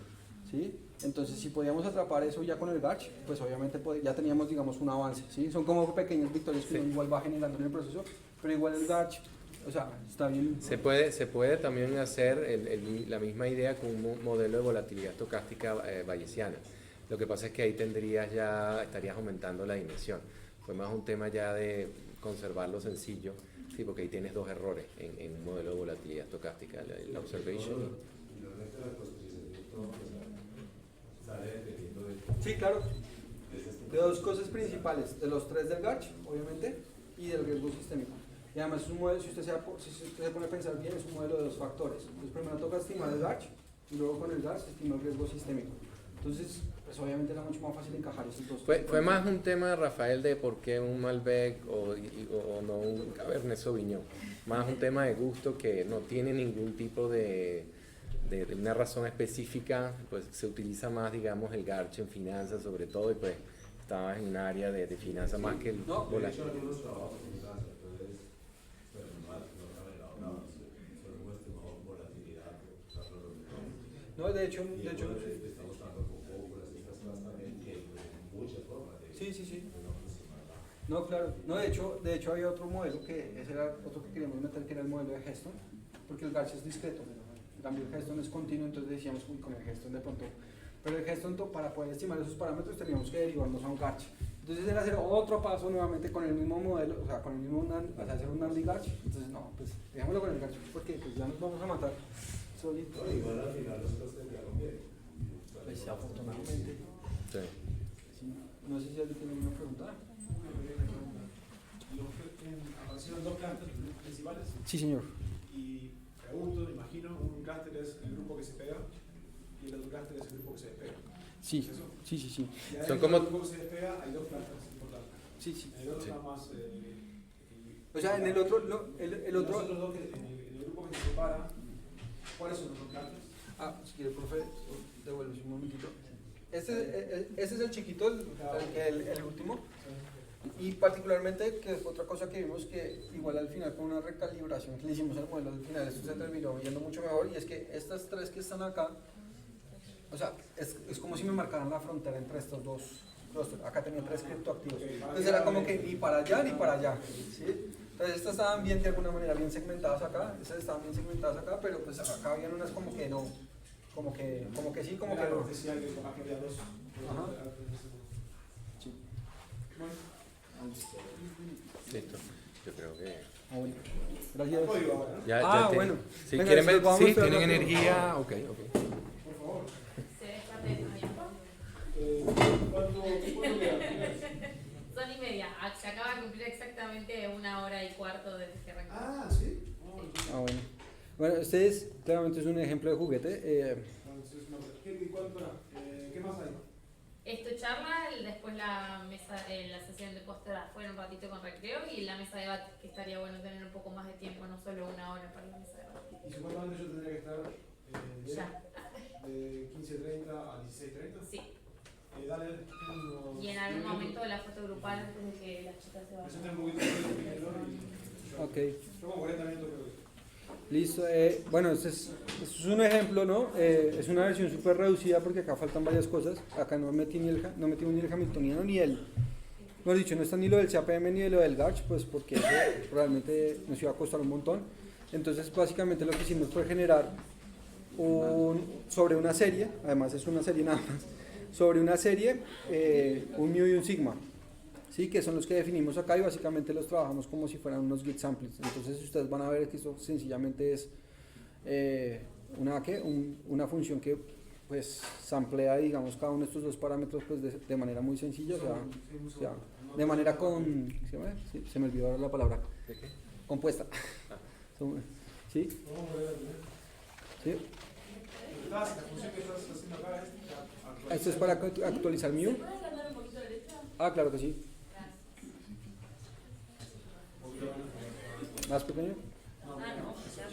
¿sí? Entonces, si podíamos atrapar eso ya con el Garch, pues obviamente ya teníamos, digamos, un avance, ¿sí? Son como pequeñas victorias que uno igual va generando en el proceso, pero igual el Garch, o sea, está bien. Se puede también hacer la misma idea con un modelo de volatilidad estocástica bayesiana. Lo que pasa es que ahí estarías aumentando la dimensión. Fue más un tema ya de conservarlo sencillo, sí, porque ahí tienes dos errores en un modelo de volatilidad estocástica, la observation. Sí, claro. De dos cosas principales, de los tres del Garch, obviamente, y del riesgo sistémico. Y además es un modelo, si usted se pone a pensar bien, es un modelo de dos factores. Entonces primero toca estimar el Garch y luego con el Garch se estima el riesgo sistémico. Entonces, pues obviamente era mucho más fácil encajar esos dos. Fue más un tema, Rafael, de por qué un Malbec o no un Cabernet Sauvignon. Más un tema de gusto que no tiene ningún tipo de una razón específica. Pues se utiliza más, digamos, el Garch en finanzas sobre todo, y pues estaba en un área de finanzas más que el de hecho, algunos trabajos en finanzas, entonces, pero no han elaborado, solo hemos estimado volatilidad, no, de hecho, estamos trabajando con fórmulas y estas cosas también, y hay muchas formas de sí. No, claro. No, de hecho había otro modelo ese era otro que queríamos meter, que era el modelo de Heston, porque el Garch es discreto, en cambio el Heston es continuo, entonces decíamos, uy, con el Heston de pronto. Pero el Heston, para poder estimar esos parámetros, teníamos que derivarnos a un Garch. Entonces era hacer otro paso nuevamente con el mismo modelo, o sea, con el mismo hacer un NAND y Garch. Entonces, no, pues dejémoslo con el Garch, porque pues ya nos vamos a matar solitos. No, igual al final nosotros tendríamos bien. Pues afortunadamente. Sí. Sí. No sé si alguien tiene alguna pregunta. Aparecieron dos clústeres principales. Sí, señor. Y pregunto, me imagino, un clúster es el grupo que se pega y el otro clúster es el grupo que se despega. Sí, ¿Es eso? sí. Y Son adentro como... del grupo que se despega hay dos clústeres importantes. Sí. El otro Sí. está más O sea, en el otro, el otro... Nosotros dos, en el grupo que se separa, ¿cuáles son los contratos? Si quiere, profe, devuelve un momentito. Ese es el chiquito, el último. Y particularmente, que fue otra cosa que vimos que igual al final con una recalibración que le hicimos al modelo, al final esto se terminó viendo mucho mejor, y es que estas tres que están acá, o sea, es como si me marcaran la frontera entre estos dos clusters. Acá tenía tres criptoactivos. Entonces era como que ni para allá ni para allá, ¿sí? Entonces estas estaban bien, de alguna manera, bien segmentadas acá, estas estaban bien segmentadas acá, pero pues acá habían unas como que no, como que sí, como que no. Decía que capaz que había dos. Ajá. Sí. Bueno. Listo. Yo creo que... Bueno. Gracias. Código ahora, ¿no? Ya Bueno. Si Venga, quieren ver, vamos a sí, mostrar tienen rápido. energía, ok. Por favor. Se deja de también. ¿Cuánto queda? Son y media. Se acaba de cumplir exactamente 1 hora y cuarto desde que arrancó. Ah, ¿sí? Bueno. Bueno, ustedes claramente es un ejemplo de juguete. Entonces, no, ¿cuánto era? ¿Qué más hay? Esto charla, después la mesa, la sesión de póster afuera un ratito con recreo y la mesa de debate, que estaría bueno tener un poco más de tiempo, no solo 1 hora para la mesa de debate. Y supuestamente yo tendría que estar Ya. de 15:30 a 16:30. Sí. Dale. Y en algún momento de la foto grupal antes de que las chicas se Presenta vayan. un poquito de yo. Ok. Yo como 40 minutos creo que. Listo. Bueno, este es un ejemplo, ¿no? Es una versión súper reducida porque acá faltan varias cosas. Acá no metimos ni el hamiltoniano ni el... No he dicho, no está ni lo del CAPM ni lo del GARCH, pues porque eso realmente nos iba a costar un montón. Entonces, básicamente lo que hicimos fue generar sobre una serie, además es una serie nada más, sobre una serie, un mu y un sigma, ¿sí? Que son los que definimos acá y básicamente los trabajamos como si fueran unos git samples. Entonces ustedes van a ver que esto sencillamente es una función que pues samplea, digamos, cada uno de estos dos parámetros pues de manera muy sencilla, o sea, de manera sí, se me olvidó ahora la palabra, ¿De qué? compuesta. ¿Sí? ¿Sí? La función que estás haciendo acá es Esto es para actualizar mu. ¿Se puede agrandar un poquito el hecho? Ah, claro que sí. Gracias. ¿Más pequeño? Ah, no, ya.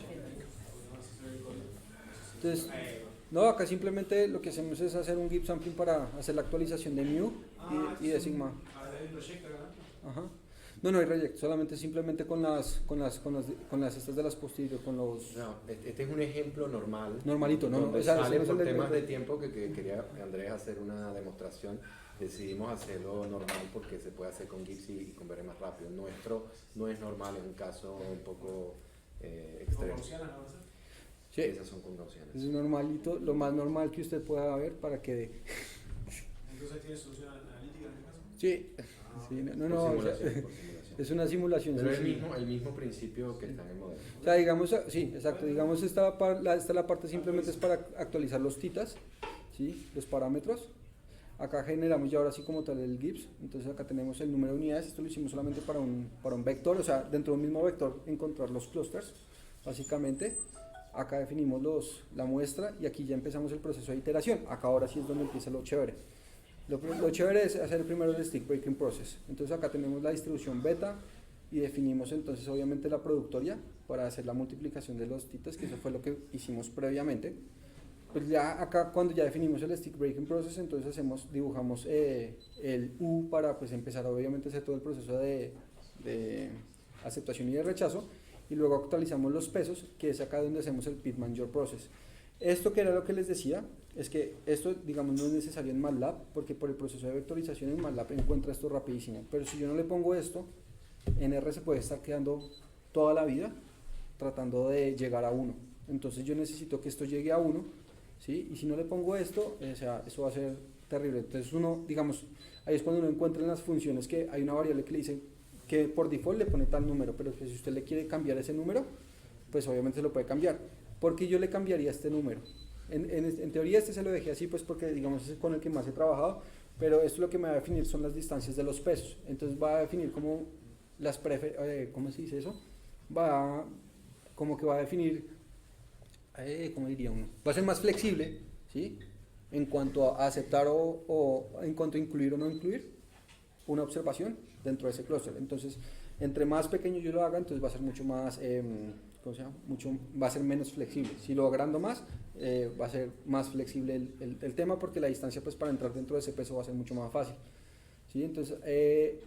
Entonces, no, acá simplemente lo que hacemos es hacer un git sampling para hacer la actualización de mu y de sigma. hay un proyecto acá. Ajá. No hay reject, solamente simplemente con las estas de las posteriores, con los No, este es un ejemplo normal. normalito, ¿no? Donde O sea, sale ese no es por el temas de tiempo que quería Andrés hacer una demostración. Decidimos hacerlo normal porque se puede hacer con GIPS y convertir más rápido. Nuestro no es normal, es un caso un poco extremo. ¿Convencional ahora? Sí. Esas son convenciones. Es normalito, lo más normal que usted pueda ver para que dé. Entonces tiene solución analítica en este caso. Sí. Sí, Por o sea, simulación, por simulación. es una simulación Pero es sencilla. el mismo principio que está en el modelo. O sea, digamos, sí, exacto, digamos esta la parte simplemente es para actualizar los titas, ¿sí? Los parámetros. Acá generamos ya ahora sí como tal el GIPS, entonces acá tenemos el número de unidades, esto lo hicimos solamente para un vector, o sea, dentro de un mismo vector encontrar los clusters, básicamente. Acá definimos la muestra y aquí ya empezamos el proceso de iteración, acá ahora sí es donde empieza lo chévere. Lo chévere es hacer primero el stick breaking process, entonces acá tenemos la distribución beta y definimos entonces obviamente la productoria para hacer la multiplicación de los titas, que eso fue lo que hicimos previamente. Pues ya acá cuando ya definimos el stick breaking process, entonces dibujamos el U para pues empezar obviamente a hacer todo el proceso de aceptación y de rechazo, y luego actualizamos los pesos, que es acá donde hacemos el Pitman-Yor process. Esto que era lo que les decía, es que esto digamos no es necesario en MATLAB, porque por el proceso de vectorización en MATLAB encuentra esto rapidísimo, pero si yo no le pongo esto, en R se puede estar quedando toda la vida tratando de llegar a 1, entonces yo necesito que esto llegue a 1, ¿sí? Y si no le pongo esto, o sea, eso va a ser terrible. Entonces uno, digamos, ahí es cuando uno encuentra en las funciones que hay una variable que le dice que por default le pone tal número, pero que si usted le quiere cambiar ese número, pues obviamente se lo puede cambiar. ¿Por qué yo le cambiaría este número? En teoría este se lo dejé así pues porque digamos es con el que más he trabajado, pero esto lo que me va a definir son las distancias de los pesos. Entonces va a definir como ¿cómo se dice eso? Como que va a definir ¿cómo diría uno? Va a ser más flexible, ¿sí? En cuanto a aceptar o en cuanto a incluir o no incluir una observación dentro de ese clúster. Entonces, Entre más pequeño yo lo haga, entonces va a ser mucho más, ¿cómo se llama? Va a ser menos flexible. Si lo agrando más, va a ser más flexible el tema, porque la distancia pues para entrar dentro de ese peso va a ser mucho más fácil. ¿Sí? Entonces,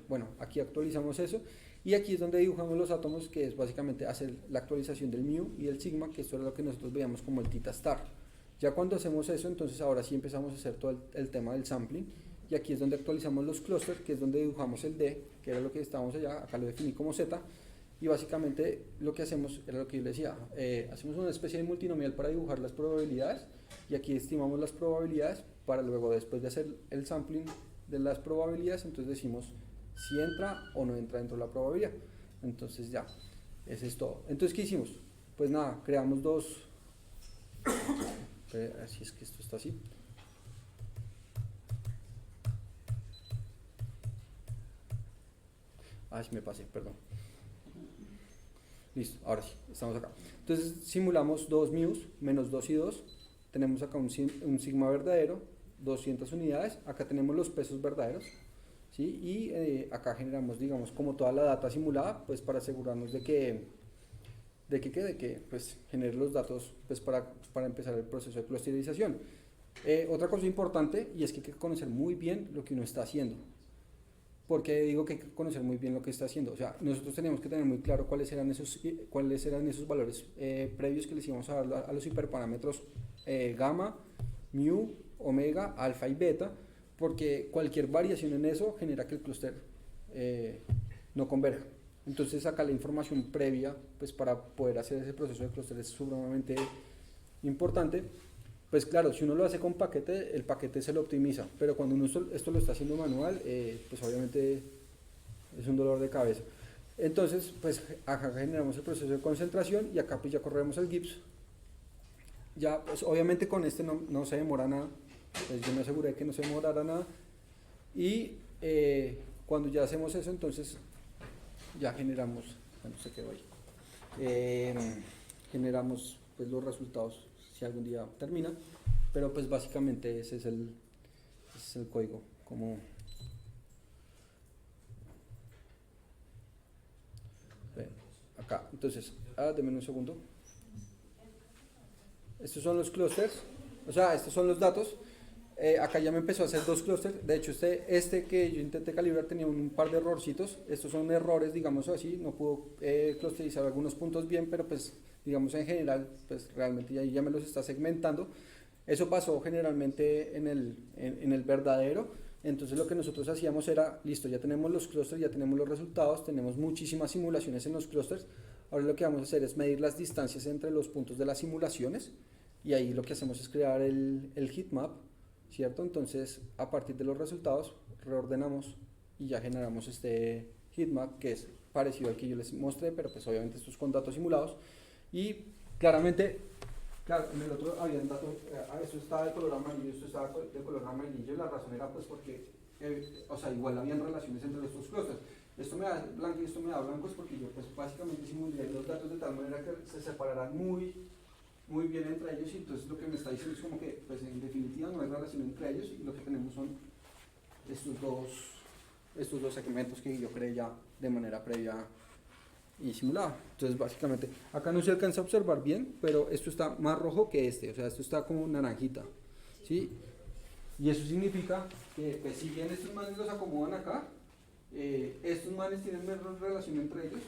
bueno, aquí actualizamos eso. Y aquí es donde dibujamos los átomos, que es básicamente hacer la actualización del mu y el sigma, que esto era lo que nosotros veíamos como el theta star. Ya cuando hacemos eso, entonces ahora sí empezamos a hacer todo el tema del sampling, y aquí es donde actualizamos los clústeres, que es donde dibujamos el D, que era lo que estábamos allá, acá lo definí como Z, y básicamente lo que hacemos era lo que yo les decía, hacemos una especie de multinomial para dibujar las probabilidades, y aquí estimamos las probabilidades para luego, después de hacer el sampling de las probabilidades, entonces decimos si entra o no entra dentro de la probabilidad. Entonces ya, ese es todo. Entonces, ¿qué hicimos? Pues nada, creamos dos, así es que esto está así. Ah, sí me pasé, perdón. Listo, ahora sí, estamos acá. Entonces simulamos dos μ's, menos 2 y 2. Tenemos acá un sigma verdadero, 200 unidades. Acá tenemos los pesos verdaderos. ¿Sí? Y acá generamos, digamos, como toda la data simulada, pues para asegurarnos de que pues genere los datos pues para empezar el proceso de clusterización. Otra cosa importante, y es que hay que conocer muy bien lo que uno está haciendo. ¿Por qué digo que hay que conocer muy bien lo que está haciendo? O sea, nosotros teníamos que tener muy claro cuáles eran esos valores previos que les íbamos a dar a los hiperparámetros gamma, mu, omega, alfa y beta, porque cualquier variación en eso genera que el clúster no converja. Entonces acá la información previa pues para poder hacer ese proceso de clúster es sumamente importante. Pues claro, si uno lo hace con paquete, el paquete se lo optimiza, pero cuando uno esto lo está haciendo manual, pues obviamente es un dolor de cabeza. Entonces, pues acá generamos el proceso de concentración y acá pues ya corremos el Gibbs. Ya, pues obviamente con este no se demora nada, pues yo me aseguré que no se demorara nada. Y cuando ya hacemos eso, entonces ya generamos, bueno, se quedó ahí, generamos pues los resultados si algún día termina, pero pues básicamente ese es el código, como acá. Entonces, denme un segundo. Estos son los clústeres, o sea, estos son los datos. Acá ya me empezó a hacer dos clústeres. De hecho, este que yo intenté calibrar tenía un par de errorcitos. Estos son errores, digamos así. No pudo clusterizar algunos puntos bien, pero pues digamos en general, pues realmente ya me los está segmentando. Eso pasó generalmente en el verdadero. Entonces lo que nosotros hacíamos era, listo, ya tenemos los clústeres, ya tenemos los resultados, tenemos muchísimas simulaciones en los clústeres. Ahora lo que vamos a hacer es medir las distancias entre los puntos de las simulaciones, y ahí lo que hacemos es crear el heatmap, ¿cierto? Entonces a partir de los resultados reordenamos y ya generamos este heatmap, que es parecido al que yo les mostré, pero pues obviamente esto es con datos simulados. Y claramente, claro, en el otro había datos, eso estaba de color amarillo, esto estaba de color amarillo, y la razón era pues porque, o sea, igual habían relaciones entre estos clústeres. Esto me da blanco y esto me da blanco, es porque yo pues básicamente simulé los datos de tal manera que se separaran muy bien entre ellos, y entonces lo que me está diciendo es como que pues en definitiva no hay relación entre ellos, y lo que tenemos son estos dos segmentos que yo creé ya de manera previa y simulada. Entonces básicamente acá no se alcanza a observar bien, pero esto está más rojo que este, o sea, esto está como naranjita, ¿sí? Y eso significa que pues, si bien estos manes los acomodan acá, estos manes tienen menos relación entre ellos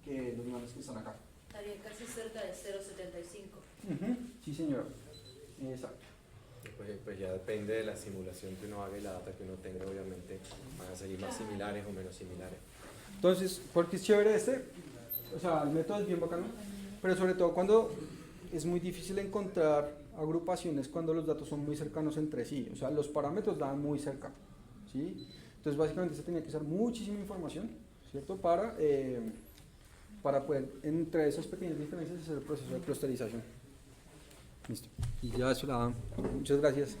que los manes que están acá. Estaría casi cerca de 0.75. Sí, señor. Exacto. Pues ya depende de la simulación que uno haga y la data que uno tenga, obviamente van a salir más similares o menos similares. Entonces, porque es chévere o sea, el método es bien bacano, pero sobre todo cuando es muy difícil encontrar agrupaciones cuando los datos son muy cercanos entre sí, o sea, los parámetros dan muy cerca, ¿sí? Entonces, básicamente se tenía que usar muchísima información, ¿cierto? Para poder, entre esas pequeñas diferencias, hacer el proceso de clusterización. Listo. Y ya eso la dan. Muchas gracias.